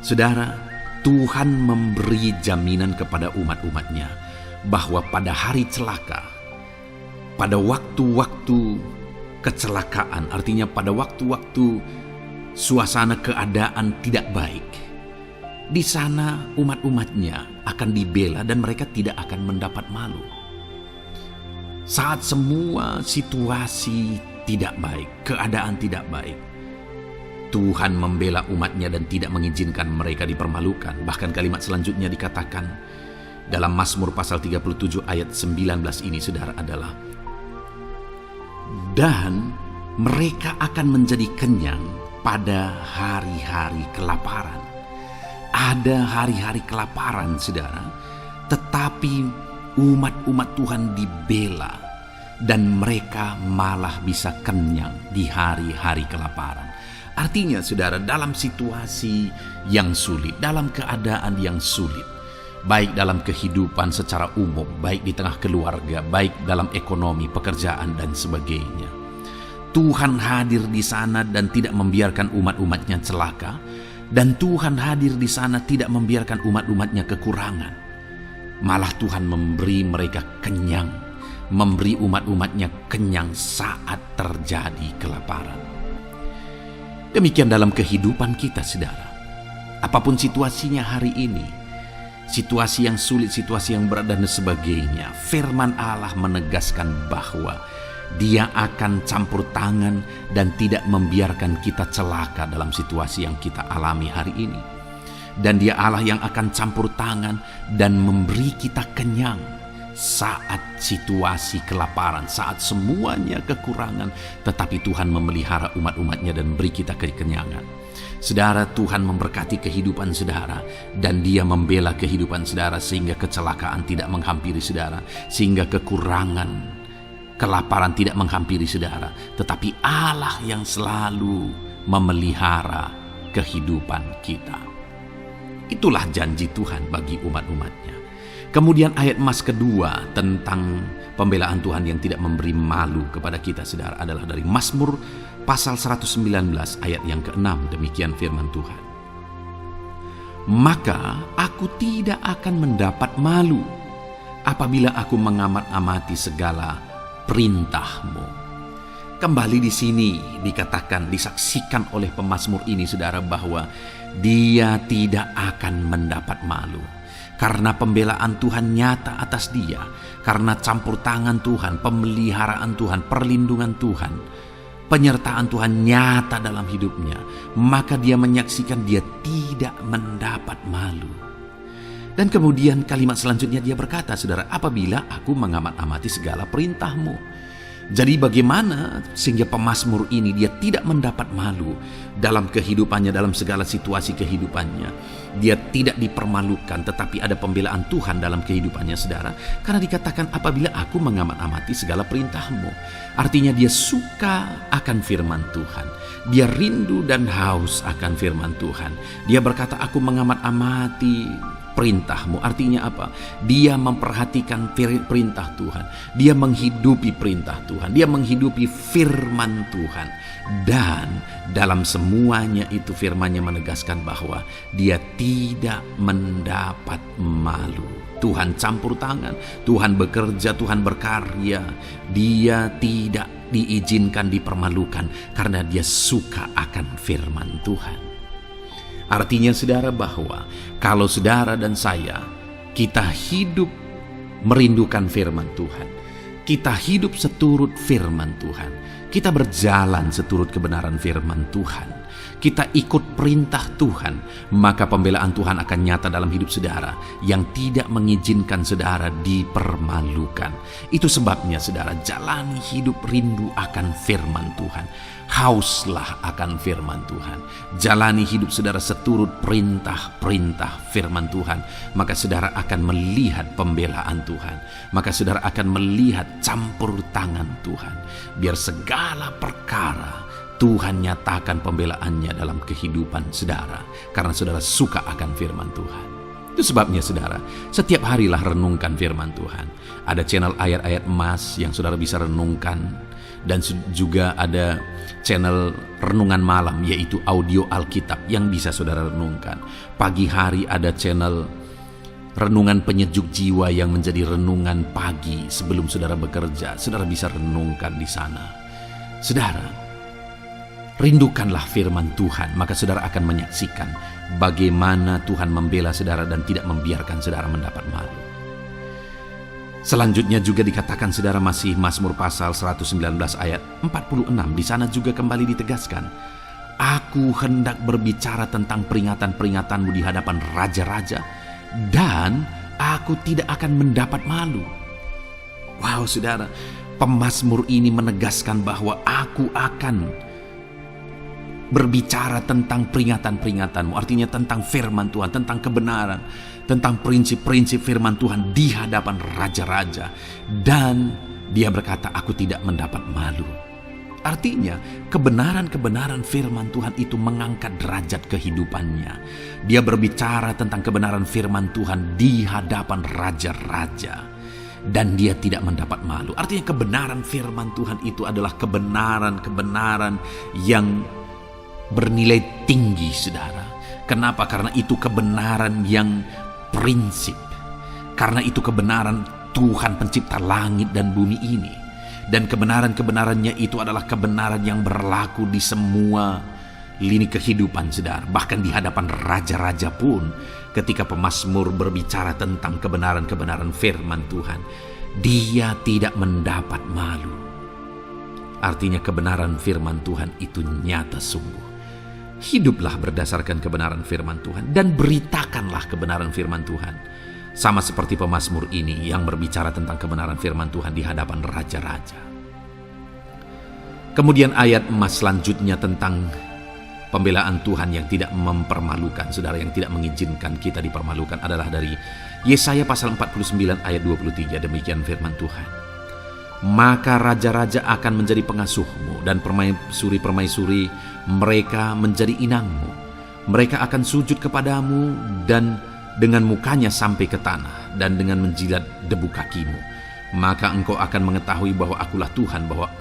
Saudara, Tuhan memberi jaminan kepada umat-umatnya bahwa pada hari celaka, pada waktu-waktu kecelakaan, artinya pada waktu-waktu suasana keadaan tidak baik, di sana umat-umatnya akan dibela dan mereka tidak akan mendapat malu. Saat semua situasi tidak baik, keadaan tidak baik, Tuhan membela umatnya dan tidak mengizinkan mereka dipermalukan. Bahkan kalimat selanjutnya dikatakan dalam Mazmur pasal 37 ayat 19 ini saudara adalah, dan mereka akan menjadi kenyang pada hari-hari kelaparan. Ada hari-hari kelaparan saudara, tetapi umat-umat Tuhan dibela dan mereka malah bisa kenyang di hari-hari kelaparan. Artinya saudara, dalam situasi yang sulit, dalam keadaan yang sulit, baik dalam kehidupan secara umum, baik di tengah keluarga, baik dalam ekonomi, pekerjaan dan sebagainya, Tuhan hadir di sana dan tidak membiarkan umat-umatnya celaka. Dan Tuhan hadir di sana tidak membiarkan umat-umatnya kekurangan. Malah Tuhan memberi mereka kenyang, memberi umat-umatnya kenyang saat terjadi kelaparan. Demikian dalam kehidupan kita, saudara. Apapun situasinya hari ini, situasi yang sulit, situasi yang berat dan sebagainya, firman Allah menegaskan bahwa Dia akan campur tangan dan tidak membiarkan kita celaka dalam situasi yang kita alami hari ini. Dan Dia Allah yang akan campur tangan dan memberi kita kenyang saat situasi kelaparan, saat semuanya kekurangan, tetapi Tuhan memelihara umat-umatnya dan beri kita kekenyangan. Saudara, Tuhan memberkati kehidupan saudara dan Dia membela kehidupan saudara sehingga kecelakaan tidak menghampiri saudara, sehingga kekurangan, kelaparan tidak menghampiri saudara, tetapi Allah yang selalu memelihara kehidupan kita. Itulah janji Tuhan bagi umat-umatnya. Kemudian ayat emas kedua tentang pembelaan Tuhan yang tidak memberi malu kepada kita, saudara, adalah dari Mazmur pasal 119 ayat yang ke-6. Demikian firman Tuhan. Maka aku tidak akan mendapat malu apabila aku mengamat-amati segala perintah-Mu. Kembali di sini dikatakan, disaksikan oleh pemazmur ini, saudara, bahwa dia tidak akan mendapat malu. Karena pembelaan Tuhan nyata atas dia, karena campur tangan Tuhan, pemeliharaan Tuhan, perlindungan Tuhan, penyertaan Tuhan nyata dalam hidupnya, maka dia menyaksikan dia tidak mendapat malu. Dan kemudian kalimat selanjutnya dia berkata, saudara, apabila aku mengamat-amati segala perintah-Mu. Jadi bagaimana sehingga pemazmur ini dia tidak mendapat malu dalam kehidupannya, dalam segala situasi kehidupannya. Dia tidak dipermalukan, tetapi ada pembelaan Tuhan dalam kehidupannya, saudara. Karena dikatakan apabila aku mengamat-amati segala perintah-Mu. Artinya dia suka akan firman Tuhan. Dia rindu dan haus akan firman Tuhan. Dia berkata, aku mengamat-amati perintah-Mu. Artinya apa? Dia memperhatikan perintah Tuhan. Dia menghidupi perintah Tuhan. Dia menghidupi firman Tuhan. Dan dalam semuanya itu firman-Nya menegaskan bahwa dia tidak mendapat malu. Tuhan campur tangan, Tuhan bekerja, Tuhan berkarya. Dia tidak diizinkan dipermalukan karena dia suka akan firman Tuhan. Artinya, saudara, bahwa kalau saudara dan saya, kita hidup merindukan firman Tuhan, kita hidup seturut firman Tuhan, kita berjalan seturut kebenaran firman Tuhan, kita ikut perintah Tuhan, maka pembelaan Tuhan akan nyata dalam hidup saudara yang tidak mengizinkan saudara dipermalukan. Itu sebabnya, saudara, jalani hidup rindu akan firman Tuhan. Hauslah akan firman Tuhan. Jalani hidup saudara seturut perintah-perintah firman Tuhan. Maka saudara akan melihat pembelaan Tuhan. Maka saudara akan melihat campur tangan Tuhan. Biar segala perkara Tuhan nyatakan pembelaannya dalam kehidupan saudara. Karena saudara suka akan firman Tuhan. Itu sebabnya, saudara, setiap harilah renungkan firman Tuhan. Ada channel ayat-ayat emas yang saudara bisa renungkan. Dan juga ada channel renungan malam, yaitu audio Alkitab yang bisa saudara renungkan. Pagi hari ada channel renungan penyejuk jiwa yang menjadi renungan pagi sebelum saudara bekerja. Saudara bisa renungkan di sana. Saudara, rindukanlah firman Tuhan, maka saudara akan menyaksikan bagaimana Tuhan membela saudara dan tidak membiarkan saudara mendapat malu. Selanjutnya juga dikatakan, saudara, masih Mazmur pasal 119 ayat 46. Di sana juga kembali ditegaskan, aku hendak berbicara tentang peringatan-peringatan-Mu di hadapan raja-raja, dan aku tidak akan mendapat malu. Wow, saudara, pemazmur ini menegaskan bahwa aku akan berbicara tentang peringatan-peringatan-Mu. Artinya tentang firman Tuhan, tentang kebenaran, tentang prinsip-prinsip firman Tuhan di hadapan raja-raja. Dan dia berkata, aku tidak mendapat malu. Artinya kebenaran-kebenaran firman Tuhan itu mengangkat derajat kehidupannya. Dia berbicara tentang kebenaran firman Tuhan di hadapan raja-raja. dan dia tidak mendapat malu. Artinya kebenaran firman Tuhan itu adalah kebenaran yang bernilai tinggi, saudara. Kenapa? Karena itu kebenaran yang prinsip. Karena itu kebenaran Tuhan pencipta langit dan bumi ini. Dan kebenaran-kebenarannya itu adalah kebenaran yang berlaku di semua lini kehidupan, saudara. Bahkan di hadapan raja-raja pun, ketika pemazmur berbicara tentang kebenaran-kebenaran firman Tuhan, dia tidak mendapat malu. Artinya kebenaran firman Tuhan itu nyata sungguh. Hiduplah berdasarkan kebenaran firman Tuhan dan beritakanlah kebenaran firman Tuhan. Sama seperti pemazmur ini yang berbicara tentang kebenaran firman Tuhan di hadapan raja-raja. Kemudian ayat emas selanjutnya tentang pembelaan Tuhan yang tidak mempermalukan, saudara, yang tidak mengizinkan kita dipermalukan adalah dari Yesaya pasal 49 ayat 23. Demikian firman Tuhan. Maka raja-raja akan menjadi pengasuhmu dan permaisuri-permaisuri mereka menjadi inangmu. Mereka akan sujud kepadamu dan dengan mukanya sampai ke tanah dan dengan menjilat debu kakimu. Maka engkau akan mengetahui bahwa akulah Tuhan, bahwa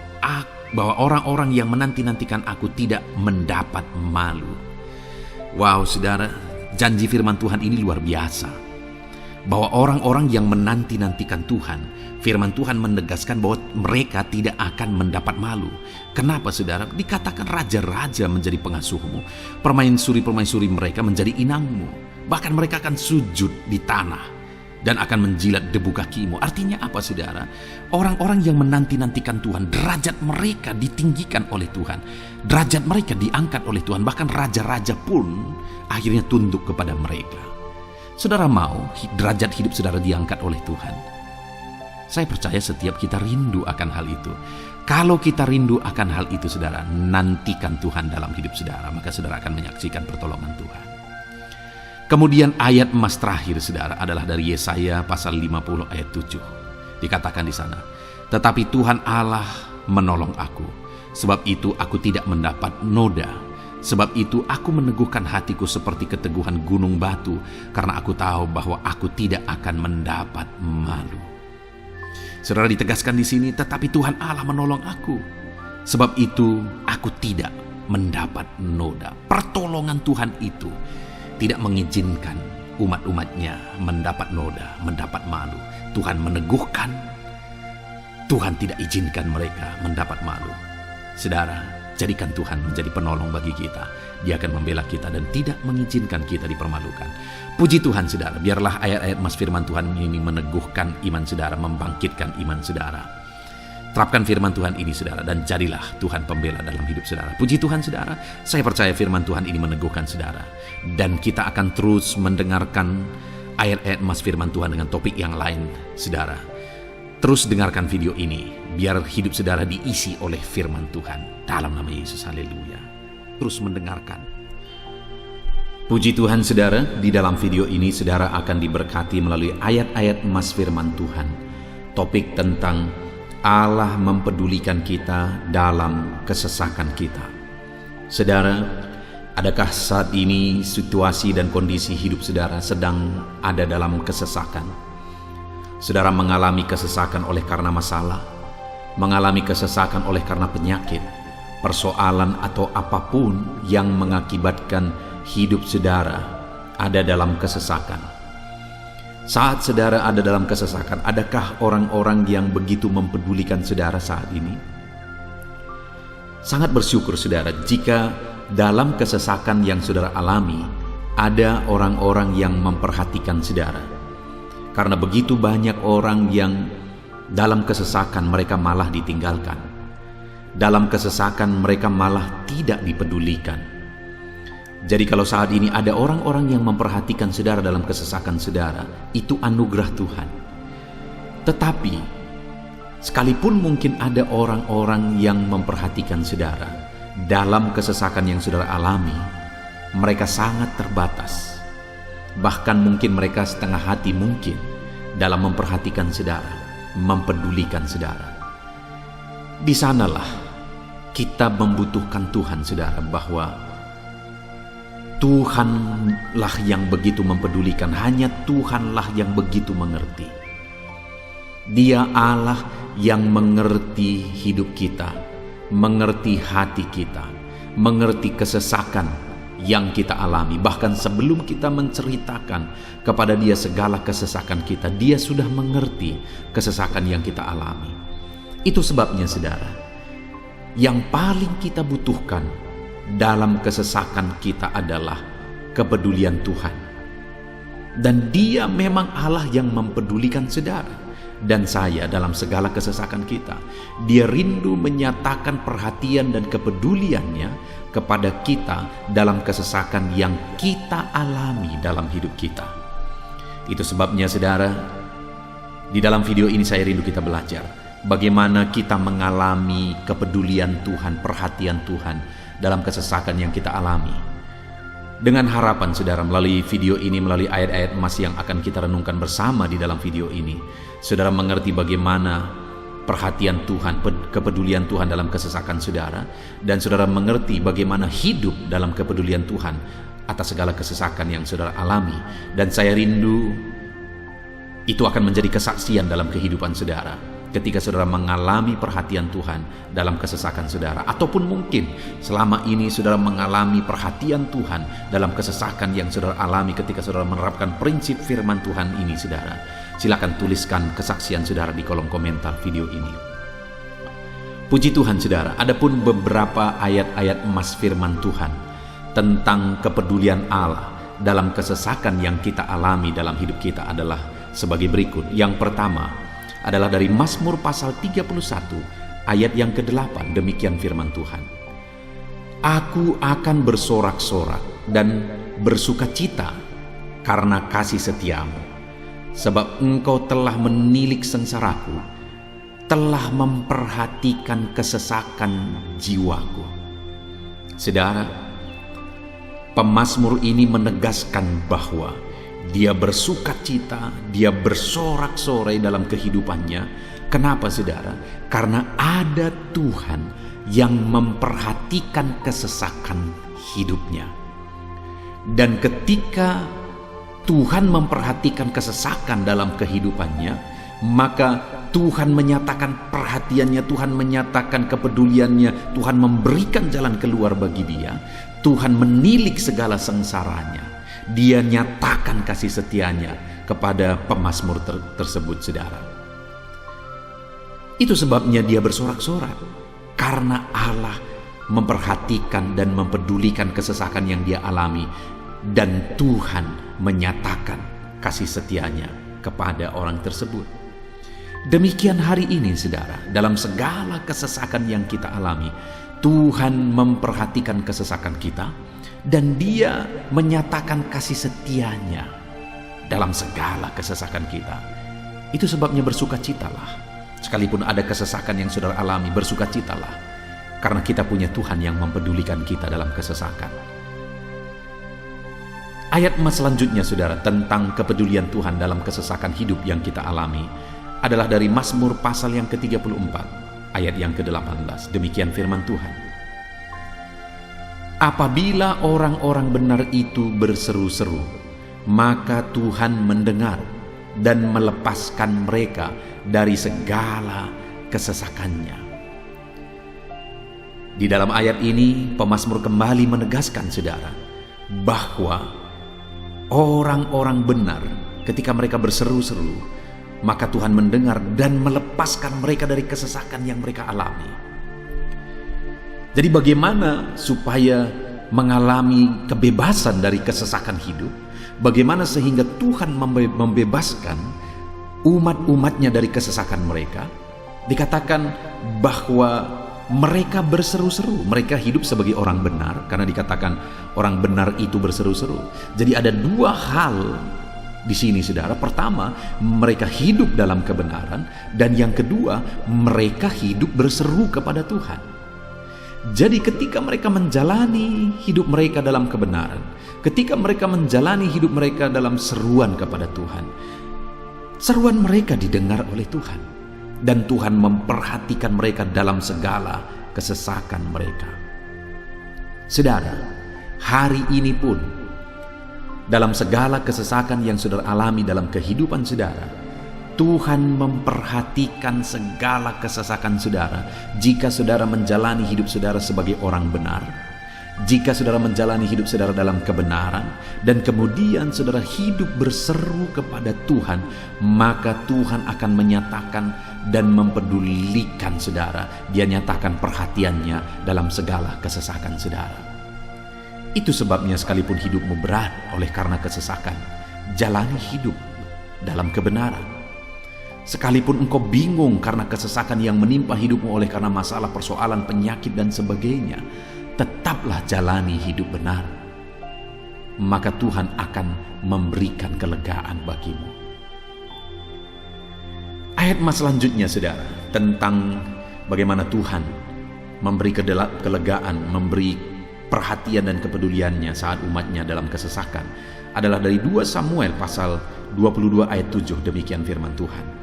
orang-orang yang menanti-nantikan aku tidak mendapat malu. Wow, saudara, janji firman Tuhan ini luar biasa. Bahwa orang-orang yang menanti-nantikan Tuhan, firman Tuhan menegaskan bahwa mereka tidak akan mendapat malu. Kenapa, saudara? Dikatakan raja-raja menjadi pengasuhmu, permaisuri-permaisuri mereka menjadi inangmu. Bahkan mereka akan sujud di tanah dan akan menjilat debu kakimu. Artinya apa, saudara? Orang-orang yang menanti-nantikan Tuhan, derajat mereka ditinggikan oleh Tuhan. Derajat mereka diangkat oleh Tuhan. Bahkan raja-raja pun akhirnya tunduk kepada mereka. Saudara mau derajat hidup saudara diangkat oleh Tuhan? Saya percaya setiap kita rindu akan hal itu. Kalau kita rindu akan hal itu, saudara, nantikan Tuhan dalam hidup saudara, maka saudara akan menyaksikan pertolongan Tuhan. Kemudian ayat emas terakhir, saudara, adalah dari Yesaya pasal 50 ayat 7. Dikatakan di sana, tetapi Tuhan Allah menolong aku, sebab itu aku tidak mendapat noda. Sebab itu aku meneguhkan hatiku seperti keteguhan gunung batu, karena aku tahu bahwa aku tidak akan mendapat malu. Saudara, ditegaskan di sini, tetapi Tuhan Allah menolong aku. Sebab itu aku tidak mendapat noda. Pertolongan Tuhan itu tidak mengizinkan umat-umatnya mendapat noda, mendapat malu. Tuhan meneguhkan, Tuhan tidak izinkan mereka mendapat malu. Saudara, jadikan Tuhan menjadi penolong bagi kita. Dia akan membela kita dan tidak mengizinkan kita dipermalukan. Puji Tuhan, saudara. Biarlah ayat-ayat emas firman Tuhan ini meneguhkan iman saudara, membangkitkan iman saudara. Terapkan firman Tuhan ini, saudara, dan jadilah Tuhan pembela dalam hidup saudara. Puji Tuhan, saudara. Saya percaya firman Tuhan ini meneguhkan saudara. Dan kita akan terus mendengarkan ayat-ayat emas firman Tuhan dengan topik yang lain, saudara. Terus dengarkan video ini, biar hidup saudara diisi oleh firman Tuhan. Dalam nama Yesus, haleluya. Terus mendengarkan. Puji Tuhan, saudara, di dalam video ini saudara akan diberkati melalui ayat-ayat emas firman Tuhan. Topik tentang Allah mempedulikan kita dalam kesesakan kita. Saudara, adakah saat ini situasi dan kondisi hidup saudara sedang ada dalam kesesakan? Saudara mengalami kesesakan oleh karena masalah, mengalami kesesakan oleh karena penyakit, persoalan atau apapun yang mengakibatkan hidup saudara ada dalam kesesakan. Saat saudara ada dalam kesesakan, adakah orang-orang yang begitu mempedulikan saudara saat ini? Sangat bersyukur, saudara, jika dalam kesesakan yang saudara alami, ada orang-orang yang memperhatikan saudara. Karena begitu banyak orang yang dalam kesesakan mereka malah ditinggalkan. Dalam kesesakan mereka malah tidak dipedulikan. Jadi kalau saat ini ada orang-orang yang memperhatikan saudara dalam kesesakan saudara, itu anugerah Tuhan. Tetapi sekalipun mungkin ada orang-orang yang memperhatikan saudara dalam kesesakan yang saudara alami, mereka sangat terbatas. Bahkan mungkin mereka setengah hati mungkin dalam memperhatikan saudara, mempedulikan saudara. Di sanalah kita membutuhkan Tuhan, saudara, bahwa Tuhanlah yang begitu mempedulikan, hanya Tuhanlah yang begitu mengerti. Dia Allah yang mengerti hidup kita, mengerti hati kita, mengerti kesesakan yang kita alami. Bahkan sebelum kita menceritakan kepada Dia segala kesesakan kita, Dia sudah mengerti kesesakan yang kita alami. Itu sebabnya saudara, yang paling kita butuhkan dalam kesesakan kita adalah kepedulian Tuhan. Dan Dia memang Allah yang mempedulikan saudara dan saya dalam segala kesesakan kita. Dia rindu menyatakan perhatian dan kepeduliannya kepada kita dalam kesesakan yang kita alami dalam hidup kita. Itu sebabnya saudara, di dalam video ini saya rindu kita belajar bagaimana kita mengalami kepedulian Tuhan, perhatian Tuhan dalam kesesakan yang kita alami. Dengan harapan saudara, melalui video ini, melalui ayat-ayat emas yang akan kita renungkan bersama di dalam video ini, saudara mengerti bagaimana perhatian Tuhan, kepedulian Tuhan dalam kesesakan saudara, dan saudara mengerti bagaimana hidup dalam kepedulian Tuhan atas segala kesesakan yang saudara alami. Dan saya rindu itu akan menjadi kesaksian dalam kehidupan saudara ketika saudara mengalami perhatian Tuhan dalam kesesakan saudara, ataupun mungkin selama ini saudara mengalami perhatian Tuhan dalam kesesakan yang saudara alami ketika saudara menerapkan prinsip firman Tuhan ini. Saudara, silakan tuliskan kesaksian saudara di kolom komentar video ini. Puji Tuhan saudara, adapun beberapa ayat-ayat emas firman Tuhan tentang kepedulian Allah dalam kesesakan yang kita alami dalam hidup kita adalah sebagai berikut. Yang pertama adalah dari Mazmur pasal 31 ayat yang ke-8. Demikian firman Tuhan. Aku akan bersorak-sorak dan bersukacita karena kasih setiamu, sebab engkau telah menilik sengsaraku, telah memperhatikan kesesakan jiwaku. Saudara, pemazmur ini menegaskan bahwa dia bersukacita, dia bersorak-sorai dalam kehidupannya. Kenapa saudara? Karena ada Tuhan yang memperhatikan kesesakan hidupnya. Dan ketika Tuhan memperhatikan kesesakan dalam kehidupannya, maka Tuhan menyatakan perhatiannya, Tuhan menyatakan kepeduliannya, Tuhan memberikan jalan keluar bagi dia, Tuhan menilik segala sengsaranya. Dia nyatakan kasih setianya kepada pemazmur tersebut saudara. Itu sebabnya dia bersorak-sorak, karena Allah memperhatikan dan mempedulikan kesesakan yang dia alami, dan Tuhan menyatakan kasih setianya kepada orang tersebut. Demikian hari ini saudara, dalam segala kesesakan yang kita alami, Tuhan memperhatikan kesesakan kita, dan Dia menyatakan kasih setianya dalam segala kesesakan kita. Itu sebabnya bersukacitalah. Sekalipun ada kesesakan yang saudara alami, bersukacitalah, karena kita punya Tuhan yang mempedulikan kita dalam kesesakan. Ayat emas selanjutnya saudara tentang kepedulian Tuhan dalam kesesakan hidup yang kita alami adalah dari Mazmur pasal yang ke-34 ayat yang ke-18. Demikian firman Tuhan. Apabila orang-orang benar itu berseru-seru, maka Tuhan mendengar dan melepaskan mereka dari segala kesesakannya. Di dalam ayat ini, pemazmur kembali menegaskan saudara, bahwa orang-orang benar ketika mereka berseru-seru, maka Tuhan mendengar dan melepaskan mereka dari kesesakan yang mereka alami. Jadi bagaimana supaya mengalami kebebasan dari kesesakan hidup? Bagaimana sehingga Tuhan membebaskan umat-umatnya dari kesesakan mereka? Dikatakan bahwa mereka berseru-seru, mereka hidup sebagai orang benar, karena dikatakan orang benar itu berseru-seru. Jadi ada dua hal di sini saudara. Pertama, mereka hidup dalam kebenaran, dan yang kedua, mereka hidup berseru kepada Tuhan. Jadi ketika mereka menjalani hidup mereka dalam kebenaran, ketika mereka menjalani hidup mereka dalam seruan kepada Tuhan, seruan mereka didengar oleh Tuhan, dan Tuhan memperhatikan mereka dalam segala kesesakan mereka. Saudara, hari ini pun dalam segala kesesakan yang saudara alami dalam kehidupan saudara, Tuhan memperhatikan segala kesesakan saudara jika saudara menjalani hidup saudara sebagai orang benar, jika saudara menjalani hidup saudara dalam kebenaran, dan kemudian saudara hidup berseru kepada Tuhan, maka Tuhan akan menyatakan dan mempedulikan saudara. Dia nyatakan perhatiannya dalam segala kesesakan saudara. Itu sebabnya sekalipun hidupmu berat oleh karena kesesakan, jalani hidup dalam kebenaran. Sekalipun engkau bingung karena kesesakan yang menimpa hidupmu oleh karena masalah, persoalan, penyakit dan sebagainya, tetaplah jalani hidup benar. Maka Tuhan akan memberikan kelegaan bagimu. Ayat mas selanjutnya saudara, tentang bagaimana Tuhan memberi kelegaan, memberi perhatian dan kepeduliannya saat umatnya dalam kesesakan, adalah dari 2 Samuel pasal 22 ayat 7. Demikian firman Tuhan.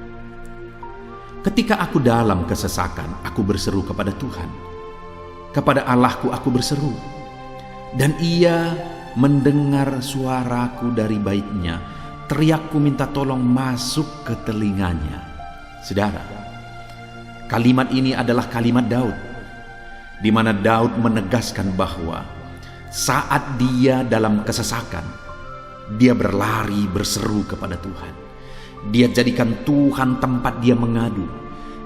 Ketika aku dalam kesesakan, aku berseru kepada Tuhan. Kepada Allahku aku berseru, dan Ia mendengar suaraku dari baitnya. Teriakku minta tolong masuk ke telinganya. Saudara, kalimat ini adalah kalimat Daud, di mana Daud menegaskan bahwa saat dia dalam kesesakan, dia berlari berseru kepada Tuhan. Dia jadikan Tuhan tempat dia mengadu.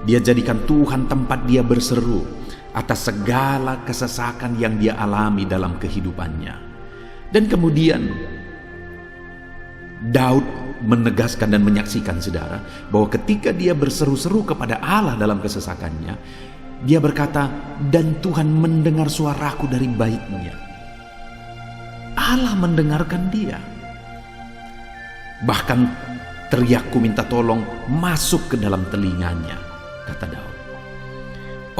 Dia jadikan Tuhan tempat dia berseru atas segala kesesakan yang dia alami dalam kehidupannya. Dan kemudian Daud menegaskan dan menyaksikan saudara, bahwa ketika dia berseru-seru kepada Allah dalam kesesakannya, dia berkata, dan Tuhan mendengar suaraku dari baitnya. Allah mendengarkan dia. Bahkan teriakku minta tolong masuk ke dalam telinganya, kata Daud.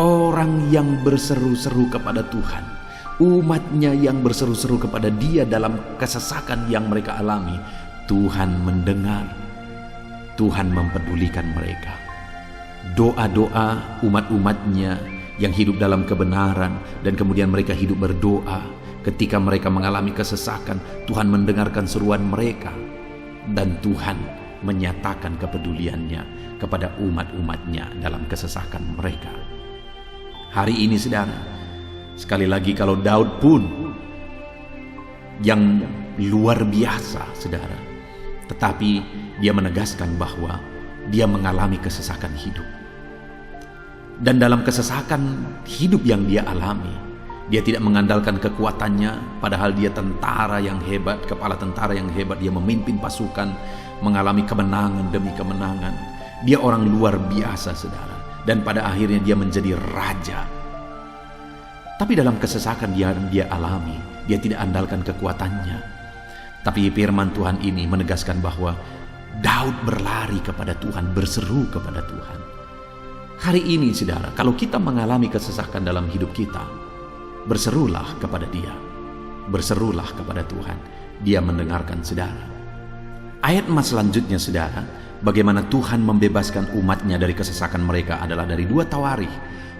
Orang yang berseru-seru kepada Tuhan, umatnya yang berseru-seru kepada dia dalam kesesakan yang mereka alami, Tuhan mendengar, Tuhan mempedulikan mereka. Doa-doa umat-umatnya yang hidup dalam kebenaran, dan kemudian mereka hidup berdoa ketika mereka mengalami kesesakan, Tuhan mendengarkan seruan mereka, dan Tuhan menyatakan kepeduliannya kepada umat-umatnya dalam kesesakan mereka. Hari ini saudara, sekali lagi kalau Daud pun yang luar biasa saudara, tetapi dia menegaskan bahwa dia mengalami kesesakan hidup. Dan dalam kesesakan hidup yang dia alami, dia tidak mengandalkan kekuatannya, padahal dia tentara yang hebat, kepala tentara yang hebat. Dia memimpin pasukan, mengalami kemenangan demi kemenangan. Dia orang luar biasa saudara, dan pada akhirnya dia menjadi raja. Tapi dalam kesesakan yang dia alami, dia tidak andalkan kekuatannya. Tapi firman Tuhan ini menegaskan bahwa Daud berlari kepada Tuhan, berseru kepada Tuhan. Hari ini saudara, kalau kita mengalami kesesakan dalam hidup kita, berserulah kepada Dia, berserulah kepada Tuhan. Dia mendengarkan saudara. Ayat emas selanjutnya saudara, bagaimana Tuhan membebaskan umatnya dari kesesakan mereka adalah dari 2 Tawarikh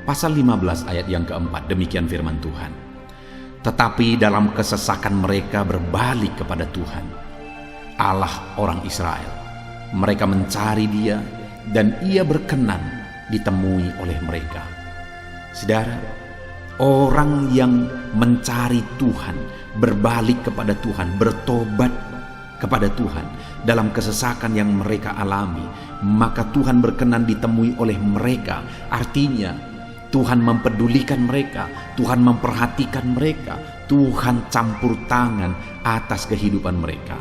pasal 15 ayat yang keempat. Demikian firman Tuhan. Tetapi dalam kesesakan mereka berbalik kepada Tuhan, Allah orang Israel. Mereka mencari Dia, dan Ia berkenan ditemui oleh mereka. Saudara, orang yang mencari Tuhan, berbalik kepada Tuhan, bertobat kepada Tuhan dalam kesesakan yang mereka alami, maka Tuhan berkenan ditemui oleh mereka. Artinya Tuhan mempedulikan mereka, Tuhan memperhatikan mereka, Tuhan campur tangan atas kehidupan mereka.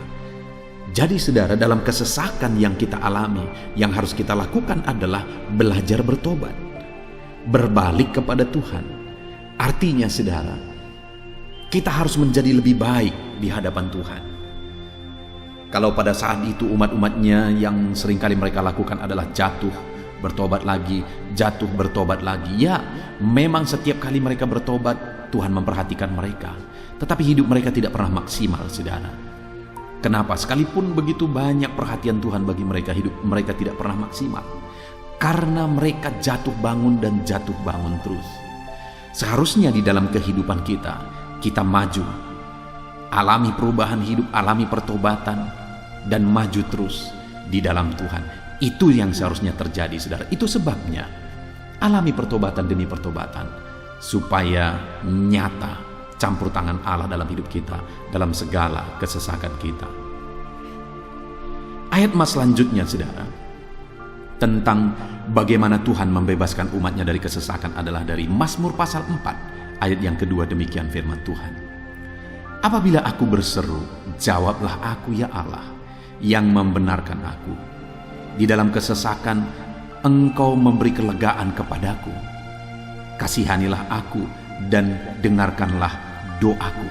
Jadi saudara, dalam kesesakan yang kita alami, yang harus kita lakukan adalah belajar bertobat, berbalik kepada Tuhan. Artinya saudara, kita harus menjadi lebih baik di hadapan Tuhan. Kalau pada saat itu umat-umatnya yang seringkali mereka lakukan adalah jatuh, bertobat lagi, jatuh, bertobat lagi. Ya, memang setiap kali mereka bertobat, Tuhan memperhatikan mereka. Tetapi hidup mereka tidak pernah maksimal, saudara. Kenapa? Sekalipun begitu banyak perhatian Tuhan bagi mereka, hidup mereka tidak pernah maksimal. Karena mereka jatuh bangun dan jatuh bangun terus. Seharusnya di dalam kehidupan kita, kita maju, alami perubahan hidup, alami pertobatan, dan maju terus di dalam Tuhan. Itu yang seharusnya terjadi, saudara. Itu sebabnya alami pertobatan demi pertobatan, supaya nyata campur tangan Allah dalam hidup kita, dalam segala kesesakan kita. Ayat mas selanjutnya, saudara, tentang bagaimana Tuhan membebaskan umatnya dari kesesakan adalah dari Mazmur pasal 4 ayat yang kedua. Demikian firman Tuhan, apabila aku berseru, jawablah aku ya Allah, yang membenarkan aku. Di dalam kesesakan Engkau memberi kelegaan kepadaku. Kasihanilah aku dan dengarkanlah doaku.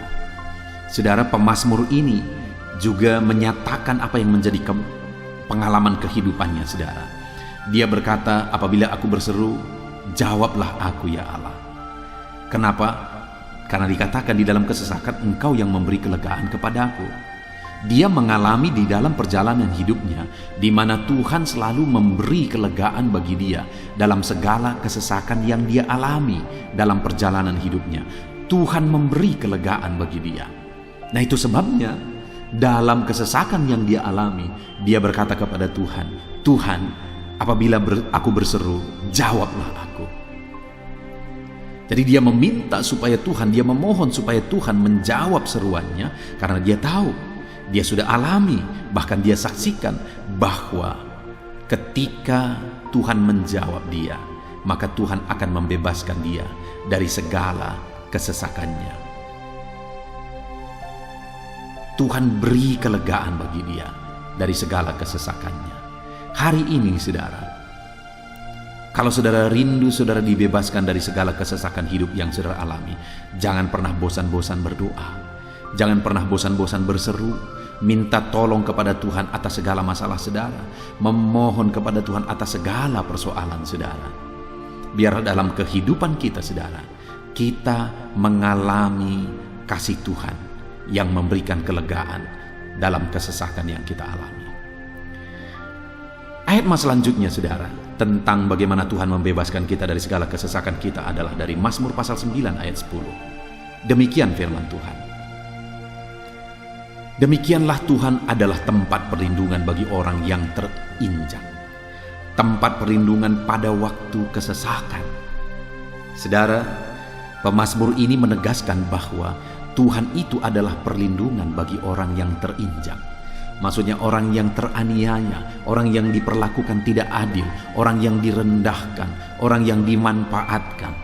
Saudara, pemazmur ini juga menyatakan apa yang menjadi pengalaman kehidupannya, saudara. Dia berkata, apabila aku berseru, jawablah aku ya Allah. Kenapa? Karena dikatakan di dalam kesesakan Engkau yang memberi kelegaan kepadaku. Dia mengalami di dalam perjalanan hidupnya, di mana Tuhan selalu memberi kelegaan bagi dia dalam segala kesesakan yang dia alami dalam perjalanan hidupnya. Tuhan memberi kelegaan bagi dia. Nah, itu sebabnya dalam kesesakan yang dia alami, dia berkata kepada Tuhan, Tuhan, apabila aku berseru, jawablah aku. Jadi dia meminta supaya Tuhan, dia memohon supaya Tuhan menjawab seruannya, karena dia tahu, dia sudah alami, bahkan dia saksikan bahwa ketika Tuhan menjawab dia, maka Tuhan akan membebaskan dia dari segala kesesakannya. Tuhan beri kelegaan bagi dia dari segala kesesakannya. Hari ini, saudara, kalau saudara rindu saudara dibebaskan dari segala kesesakan hidup yang saudara alami, jangan pernah bosan-bosan berdoa. Jangan pernah bosan-bosan berseru, minta tolong kepada Tuhan atas segala masalah saudara, memohon kepada Tuhan atas segala persoalan saudara. Biar dalam kehidupan kita, saudara, kita mengalami kasih Tuhan yang memberikan kelegaan dalam kesesakan yang kita alami. Ayat mas selanjutnya, saudara, tentang bagaimana Tuhan membebaskan kita dari segala kesesakan kita adalah dari Mazmur pasal 9 ayat 10. Demikian firman Tuhan, demikianlah Tuhan adalah tempat perlindungan bagi orang yang terinjak, tempat perlindungan pada waktu kesesakan. Saudara, pemazmur ini menegaskan bahwa Tuhan itu adalah perlindungan bagi orang yang terinjak. Maksudnya orang yang teraniaya, orang yang diperlakukan tidak adil, orang yang direndahkan, orang yang dimanfaatkan.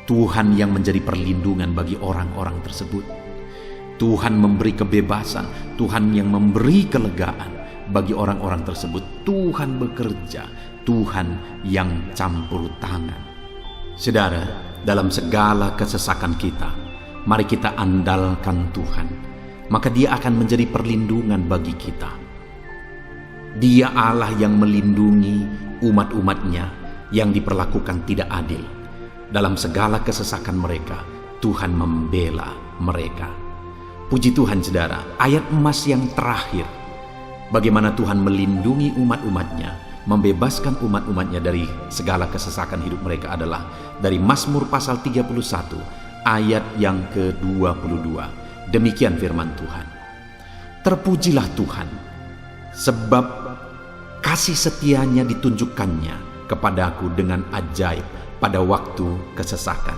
Tuhan yang menjadi perlindungan bagi orang-orang tersebut. Tuhan memberi kebebasan, Tuhan yang memberi kelegaan bagi orang-orang tersebut. Tuhan bekerja, Tuhan yang campur tangan. Saudara, dalam segala kesesakan kita, mari kita andalkan Tuhan, maka Dia akan menjadi perlindungan bagi kita. Dia Allah yang melindungi umat-umatnya yang diperlakukan tidak adil. Dalam segala kesesakan mereka, Tuhan membela mereka. Puji Tuhan, saudara, ayat emas yang terakhir, bagaimana Tuhan melindungi umat-umatnya, membebaskan umat-umatnya dari segala kesesakan hidup mereka adalah dari Mazmur pasal 31 ayat yang ke-22. Demikian firman Tuhan, terpujilah Tuhan, sebab kasih setianya ditunjukkannya kepadaku dengan ajaib pada waktu kesesakan.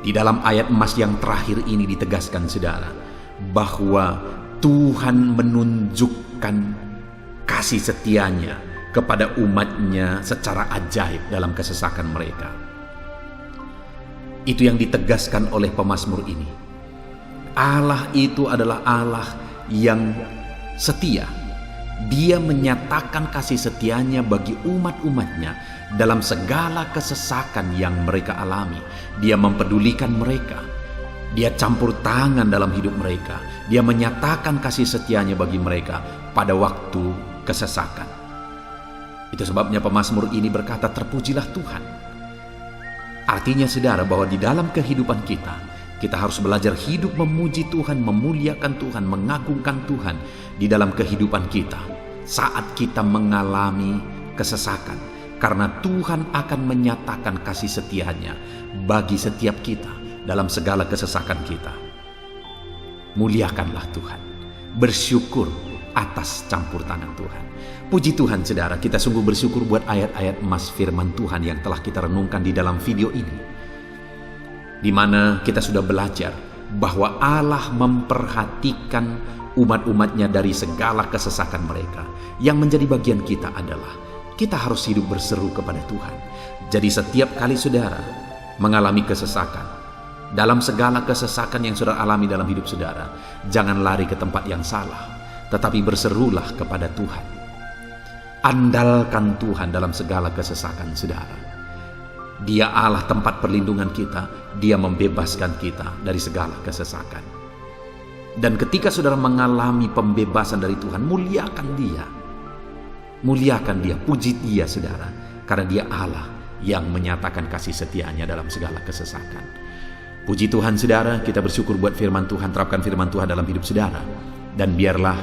Di dalam ayat emas yang terakhir ini ditegaskan, saudara, bahwa Tuhan menunjukkan kasih setianya kepada umatnya secara ajaib dalam kesesakan mereka. Itu yang ditegaskan oleh pemazmur ini. Allah itu adalah Allah yang setia. Dia menyatakan kasih setianya bagi umat-umatnya dalam segala kesesakan yang mereka alami. Dia mempedulikan mereka. Dia campur tangan dalam hidup mereka. Dia menyatakan kasih setianya bagi mereka pada waktu kesesakan. Itu sebabnya pemazmur ini berkata, terpujilah Tuhan. Artinya, saudara, bahwa di dalam kehidupan kita harus belajar hidup memuji Tuhan, memuliakan Tuhan, mengagungkan Tuhan di dalam kehidupan kita saat kita mengalami kesesakan. Karena Tuhan akan menyatakan kasih setianya bagi setiap kita dalam segala kesesakan kita. Muliakanlah Tuhan, bersyukur atas campur tangan Tuhan. Puji Tuhan saudara, kita sungguh bersyukur buat ayat-ayat emas firman Tuhan yang telah kita renungkan di dalam video ini, di mana kita sudah belajar bahwa Allah memperhatikan umat-umatnya dari segala kesesakan mereka. Yang menjadi bagian kita adalah kita harus hidup berseru kepada Tuhan. Jadi setiap kali saudara mengalami kesesakan, dalam segala kesesakan yang saudara alami dalam hidup saudara, jangan lari ke tempat yang salah, tetapi berserulah kepada Tuhan. Andalkan Tuhan dalam segala kesesakan saudara. Dia Allah tempat perlindungan kita, Dia membebaskan kita dari segala kesesakan. Dan ketika saudara mengalami pembebasan dari Tuhan, muliakan Dia. Muliakan Dia, puji Dia saudara, karena Dia Allah yang menyatakan kasih setianya dalam segala kesesakan. Puji Tuhan saudara, kita bersyukur buat firman Tuhan. Terapkan firman Tuhan dalam hidup saudara, dan biarlah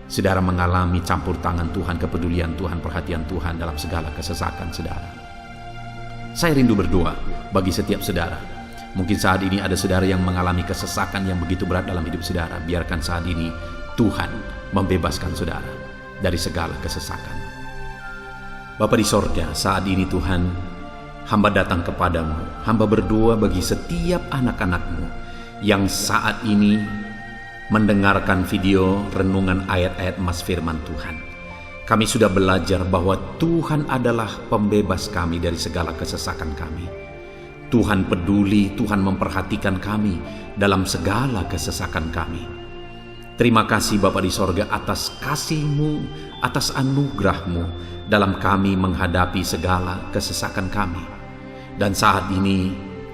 saudara mengalami campur tangan Tuhan, kepedulian Tuhan, perhatian Tuhan dalam segala kesesakan saudara. Saya rindu berdoa bagi setiap saudara. Mungkin saat ini ada saudara yang mengalami kesesakan yang begitu berat dalam hidup saudara. Biarkan saat ini Tuhan membebaskan saudara dari segala kesesakan. Bapa di sorga, saat ini Tuhan, hamba datang kepadamu. Hamba berdoa bagi setiap anak-anak-Mu yang saat ini mendengarkan video renungan ayat-ayat emas firman Tuhan. Kami sudah belajar bahwa Tuhan adalah pembebas kami dari segala kesesakan kami. Tuhan peduli, Tuhan memperhatikan kami dalam segala kesesakan kami. Terima kasih Bapa di sorga atas kasih-Mu, atas anugerah-Mu dalam kami menghadapi segala kesesakan kami. Dan saat ini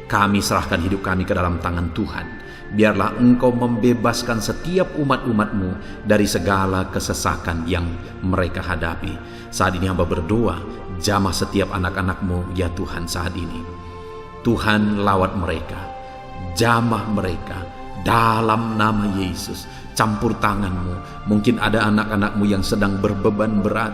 kami serahkan hidup kami ke dalam tangan Tuhan. Biarlah Engkau membebaskan setiap umat-umat-Mu dari segala kesesakan yang mereka hadapi. Saat ini hamba berdoa, jamah setiap anak-anak-Mu ya Tuhan saat ini. Tuhan lawat mereka, jamah mereka dalam nama Yesus. Campur tangan-Mu. Mungkin ada anak-anak-Mu yang sedang berbeban berat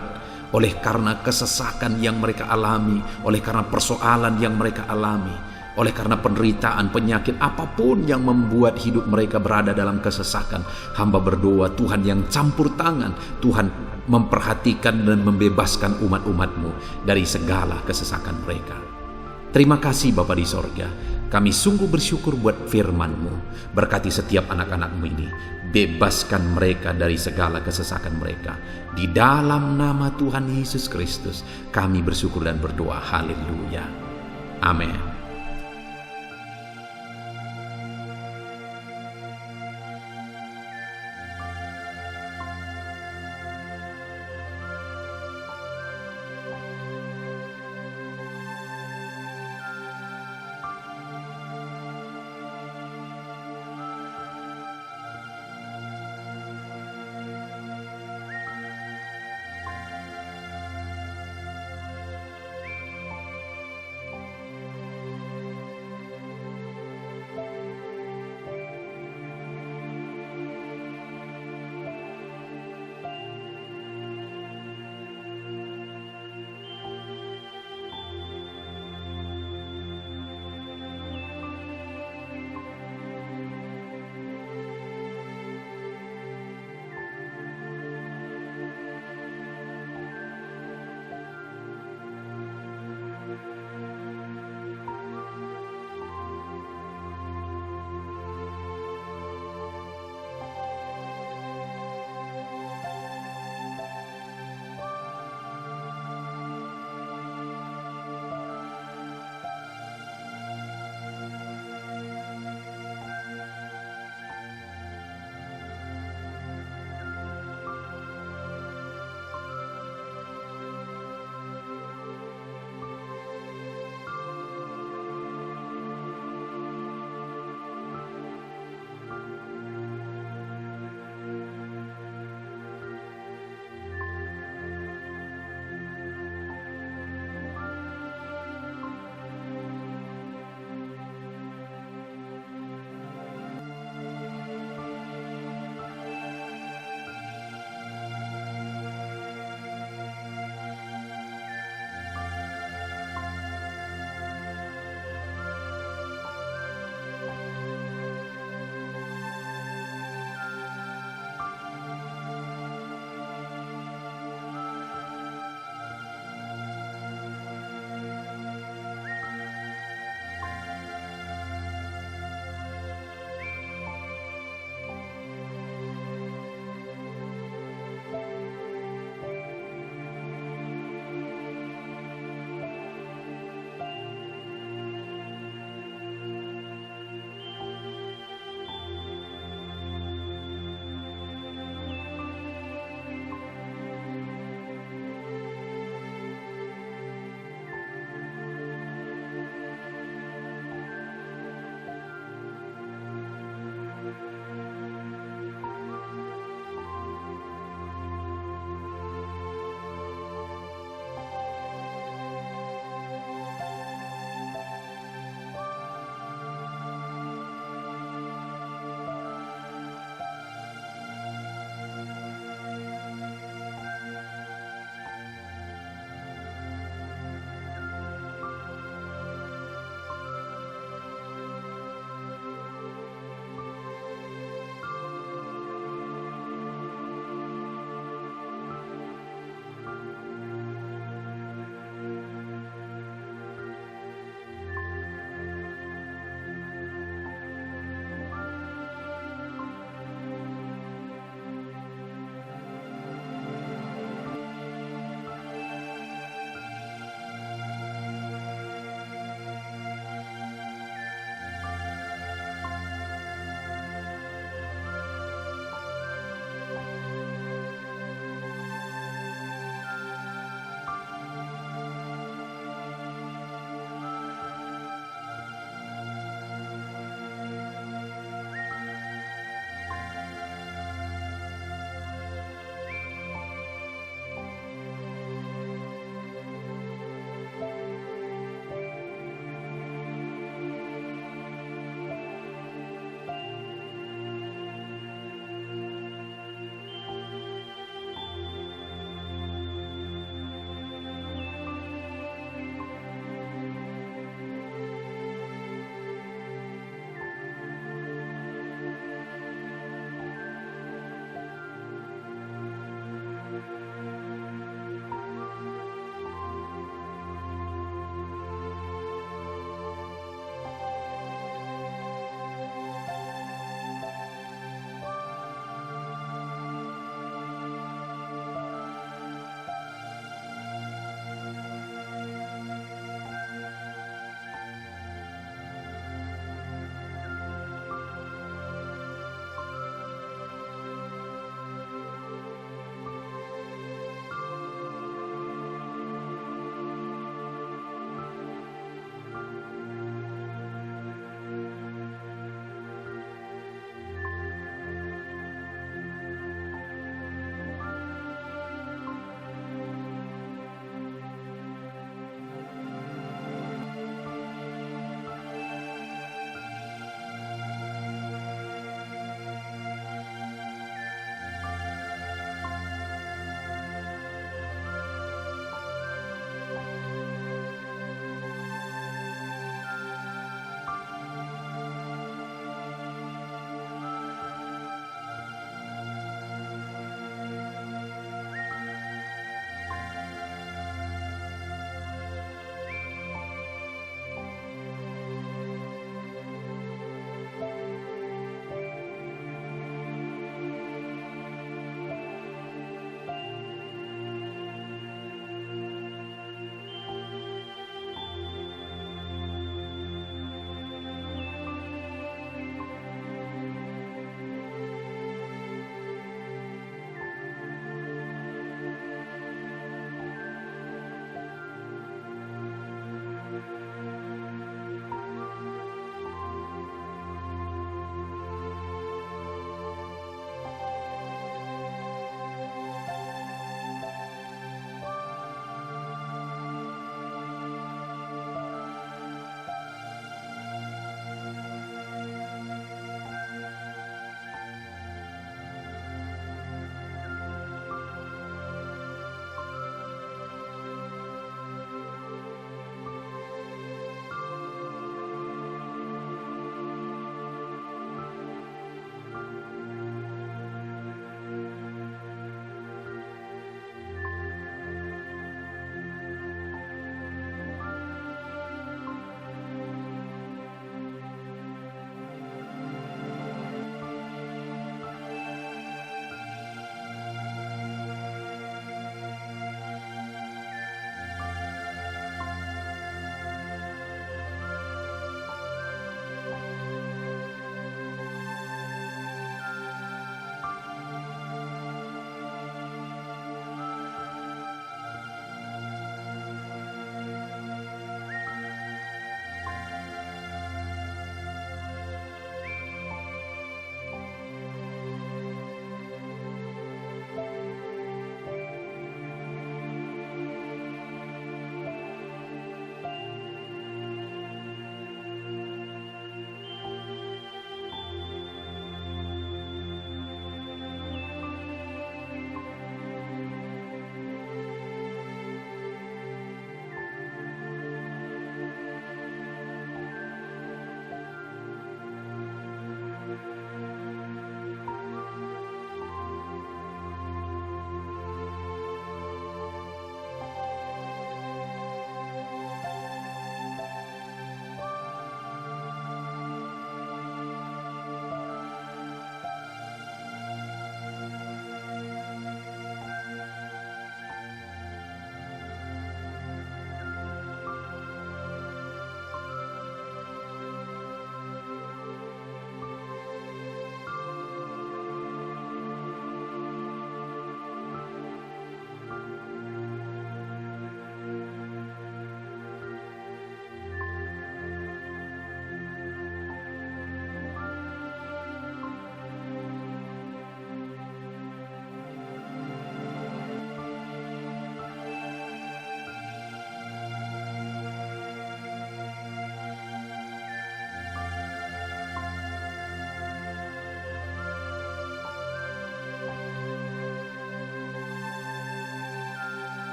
oleh karena kesesakan yang mereka alami, oleh karena persoalan yang mereka alami, oleh karena penderitaan, penyakit, apapun yang membuat hidup mereka berada dalam kesesakan. Hamba berdoa Tuhan yang campur tangan, Tuhan memperhatikan dan membebaskan umat-umat-Mu dari segala kesesakan mereka. Terima kasih Bapa di sorga. Kami sungguh bersyukur buat firman-Mu. Berkati setiap anak-anak-Mu ini. Bebaskan mereka dari segala kesesakan mereka. Di dalam nama Tuhan Yesus Kristus kami bersyukur dan berdoa. Haleluya. Amin.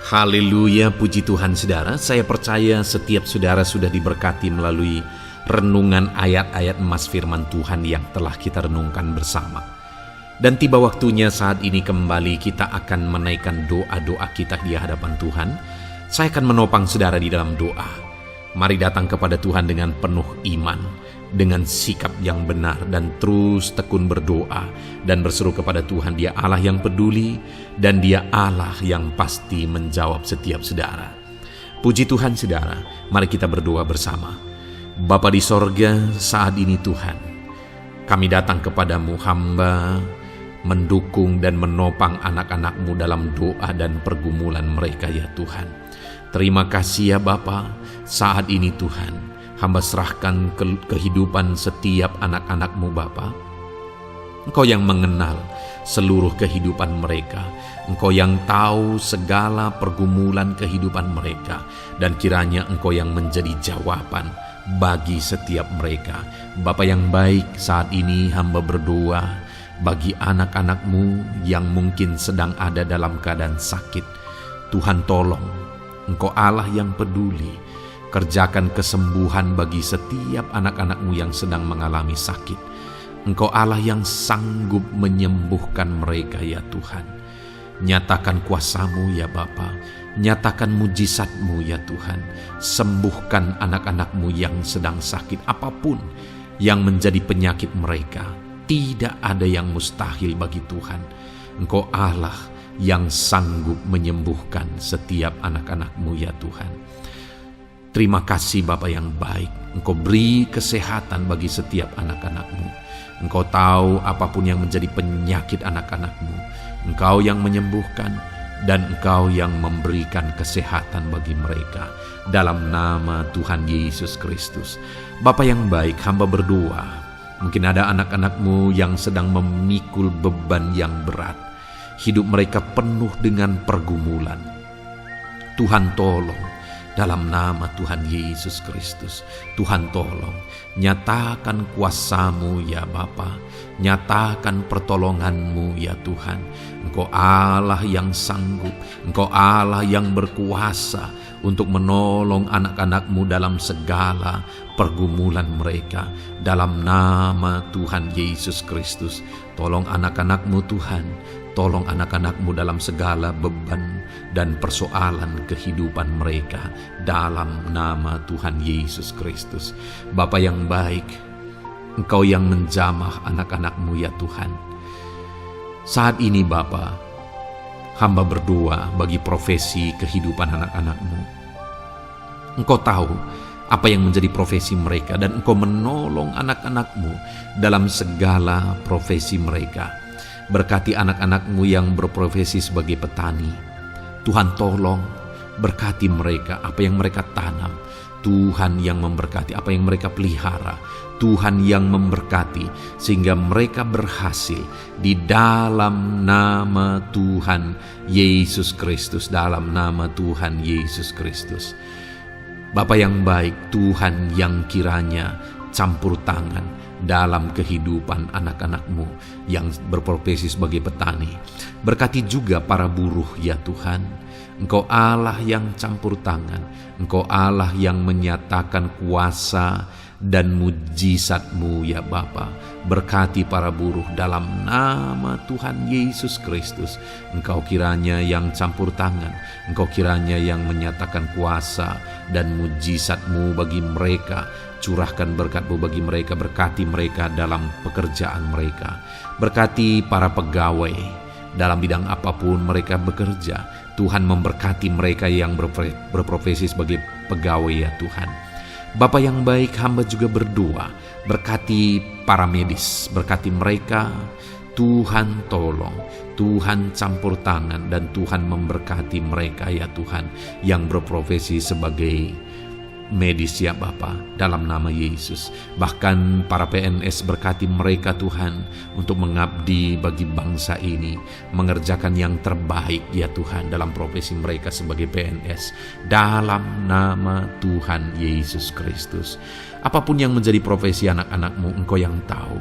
Haleluya, puji Tuhan saudara. Saya percaya setiap saudara sudah diberkati melalui renungan ayat-ayat emas firman Tuhan yang telah kita renungkan bersama. Dan tiba waktunya saat ini kembali kita akan menaikkan doa-doa kita di hadapan Tuhan. Saya akan menopang saudara di dalam doa. Mari datang kepada Tuhan dengan penuh iman, dengan sikap yang benar, dan terus tekun berdoa dan berseru kepada Tuhan. Dia Allah yang peduli dan Dia Allah yang pasti menjawab setiap saudara. Puji Tuhan saudara, mari kita berdoa bersama. Bapa di sorga, saat ini Tuhan, kami datang kepadamu, hamba mendukung dan menopang anak-anak-Mu dalam doa dan pergumulan mereka ya Tuhan. Terima kasih ya Bapa, saat ini Tuhan, hamba serahkan kehidupan setiap anak-anak-Mu Bapa. Engkau yang mengenal seluruh kehidupan mereka. Engkau yang tahu segala pergumulan kehidupan mereka. Dan kiranya Engkau yang menjadi jawaban bagi setiap mereka. Bapa yang baik, saat ini hamba berdoa bagi anak-anak-Mu yang mungkin sedang ada dalam keadaan sakit. Tuhan tolong, Engkau Allah yang peduli. Kerjakan kesembuhan bagi setiap anak-anak-Mu yang sedang mengalami sakit. Engkau Allah yang sanggup menyembuhkan mereka ya Tuhan. Nyatakan kuasa-Mu ya Bapa. Nyatakan mujizat-Mu ya Tuhan. Sembuhkan anak-anak-Mu yang sedang sakit, apapun yang menjadi penyakit mereka. Tidak ada yang mustahil bagi Tuhan. Engkau Allah yang sanggup menyembuhkan setiap anak-anak-Mu ya Tuhan. Terima kasih Bapa yang baik. Engkau beri kesehatan bagi setiap anak-anak-Mu. Engkau tahu apapun yang menjadi penyakit anak-anak-Mu. Engkau yang menyembuhkan dan Engkau yang memberikan kesehatan bagi mereka. Dalam nama Tuhan Yesus Kristus. Bapa yang baik, hamba berdoa. Mungkin ada anak-anak-Mu yang sedang memikul beban yang berat. Hidup mereka penuh dengan pergumulan. Tuhan tolong. Dalam nama Tuhan Yesus Kristus, Tuhan tolong, nyatakan kuasa-Mu ya Bapa, nyatakan pertolongan-Mu ya Tuhan. Engkau Allah yang sanggup, Engkau Allah yang berkuasa untuk menolong anak-anak-Mu dalam segala pergumulan mereka. Dalam nama Tuhan Yesus Kristus, tolong anak-anak-Mu Tuhan. Tolong anak-anak-Mu dalam segala beban dan persoalan kehidupan mereka. Dalam nama Tuhan Yesus Kristus. Bapa yang baik, Engkau yang menjamah anak-anak-Mu ya Tuhan. Saat ini Bapa, hamba berdoa bagi profesi kehidupan anak-anak-Mu. Engkau tahu apa yang menjadi profesi mereka dan Engkau menolong anak-anak-Mu dalam segala profesi mereka. Berkati anak-anak-Mu yang berprofesi sebagai petani. Tuhan tolong, berkati mereka apa yang mereka tanam. Tuhan yang memberkati apa yang mereka pelihara. Tuhan yang memberkati sehingga mereka berhasil di dalam nama Tuhan Yesus Kristus. Dalam nama Tuhan Yesus Kristus. Bapa yang baik, Tuhan yang kiranya campur tangan dalam kehidupan anak-anak-Mu yang berprofesi sebagai petani. Berkati juga para buruh ya Tuhan. Engkau Allah yang campur tangan. Engkau Allah yang menyatakan kuasa dan mujizat-Mu ya Bapa. Berkati para buruh dalam nama Tuhan Yesus Kristus. Engkau kiranya yang campur tangan. Engkau kiranya yang menyatakan kuasa dan mujizat-Mu bagi mereka. Curahkan berkat-Mu bagi mereka. Berkati mereka dalam pekerjaan mereka. Berkati para pegawai dalam bidang apapun mereka bekerja. Tuhan memberkati mereka yang berprofesi sebagai pegawai ya Tuhan. Bapa yang baik, hamba juga berdoa. Berkati para medis. Berkati mereka. Tuhan tolong. Tuhan campur tangan dan Tuhan memberkati mereka ya Tuhan yang berprofesi sebagai medis ya Bapa, dalam nama Yesus. Bahkan para PNS, berkati mereka Tuhan untuk mengabdi bagi bangsa ini, mengerjakan yang terbaik ya Tuhan dalam profesi mereka sebagai PNS. Dalam nama Tuhan Yesus Kristus. Apapun yang menjadi profesi anak-anak-Mu, Engkau yang tahu.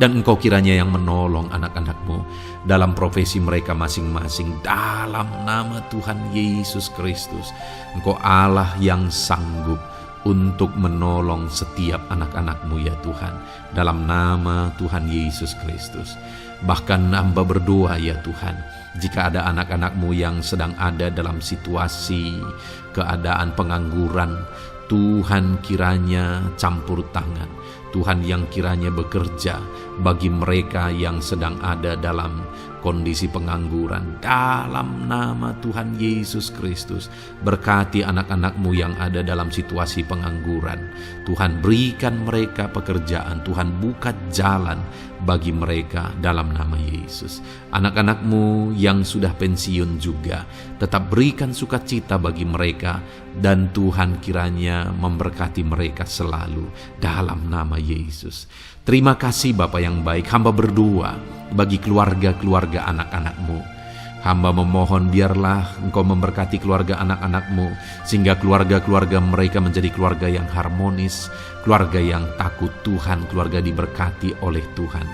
Dan Engkau kiranya yang menolong anak-anak-Mu dalam profesi mereka masing-masing dalam nama Tuhan Yesus Kristus. Engkau Allah yang sanggup untuk menolong setiap anak-anak-Mu ya Tuhan, dalam nama Tuhan Yesus Kristus. Bahkan hamba berdoa ya Tuhan, jika ada anak-anak-Mu yang sedang ada dalam situasi keadaan pengangguran, Tuhan kiranya campur tangan. Tuhan yang kiranya bekerja bagi mereka yang sedang ada dalam kondisi pengangguran. Dalam nama Tuhan Yesus Kristus, berkati anak-anak-Mu yang ada dalam situasi pengangguran. Tuhan berikan mereka pekerjaan, Tuhan buka jalan bagi mereka dalam nama Yesus. Anak-anak-Mu yang sudah pensiun juga, tetap berikan sukacita bagi mereka, dan Tuhan kiranya memberkati mereka selalu dalam nama Yesus. Terima kasih Bapa yang baik, hamba berdoa bagi keluarga-keluarga anak-anak-Mu. Hamba memohon biarlah Engkau memberkati keluarga anak-anak-Mu, sehingga keluarga-keluarga mereka menjadi keluarga yang harmonis, keluarga yang takut Tuhan, keluarga diberkati oleh Tuhan.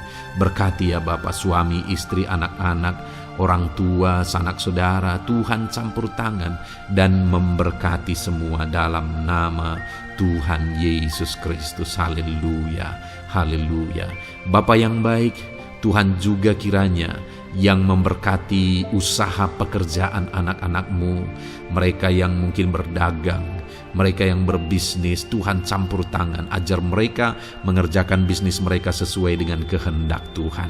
Berkati ya Bapa, suami, istri, anak-anak, orang tua, sanak saudara, Tuhan campur tangan dan memberkati semua dalam nama Tuhan Yesus Kristus. Haleluya, haleluya. Bapa yang baik, Tuhan juga kiranya yang memberkati usaha pekerjaan anak-anak-Mu, mereka yang mungkin berdagang, mereka yang berbisnis. Tuhan campur tangan, ajar mereka mengerjakan bisnis mereka sesuai dengan kehendak Tuhan.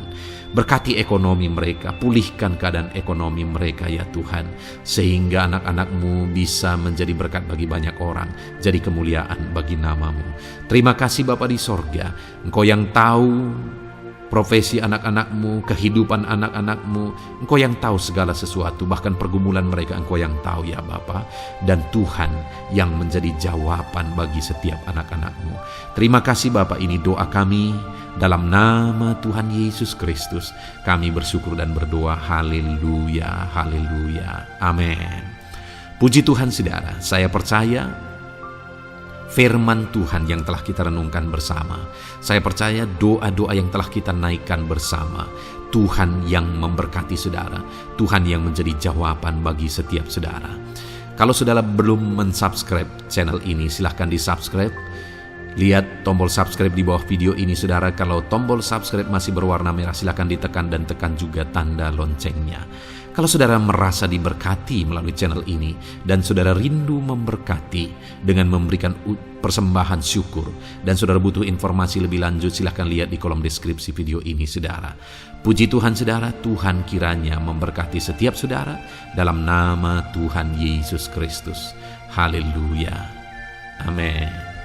Berkati ekonomi mereka, pulihkan keadaan ekonomi mereka ya Tuhan, sehingga anak-anak-Mu bisa menjadi berkat bagi banyak orang, jadi kemuliaan bagi nama-Mu. Terima kasih Bapa di sorga, Engkau yang tahu profesi anak-anak-Mu, kehidupan anak-anak-Mu. Engkau yang tahu segala sesuatu, bahkan pergumulan mereka Engkau yang tahu ya Bapa. Dan Tuhan yang menjadi jawaban bagi setiap anak-anak-Mu. Terima kasih Bapa, ini doa kami dalam nama Tuhan Yesus Kristus. Kami bersyukur dan berdoa. Haleluya, haleluya, amin. Puji Tuhan saudara, saya percaya firman Tuhan yang telah kita renungkan bersama, saya percaya doa-doa yang telah kita naikkan bersama, Tuhan yang memberkati saudara, Tuhan yang menjadi jawaban bagi setiap saudara. Kalau saudara belum mensubscribe channel ini, silahkan di-subscribe. Lihat tombol subscribe di bawah video ini saudara. Kalau tombol subscribe masih berwarna merah, silahkan ditekan dan tekan juga tanda loncengnya. Kalau saudara merasa diberkati melalui channel ini dan saudara rindu memberkati dengan memberikan persembahan syukur, dan saudara butuh informasi lebih lanjut, silahkan lihat di kolom deskripsi video ini saudara. Puji Tuhan saudara, Tuhan kiranya memberkati setiap saudara dalam nama Tuhan Yesus Kristus. Haleluya, amin.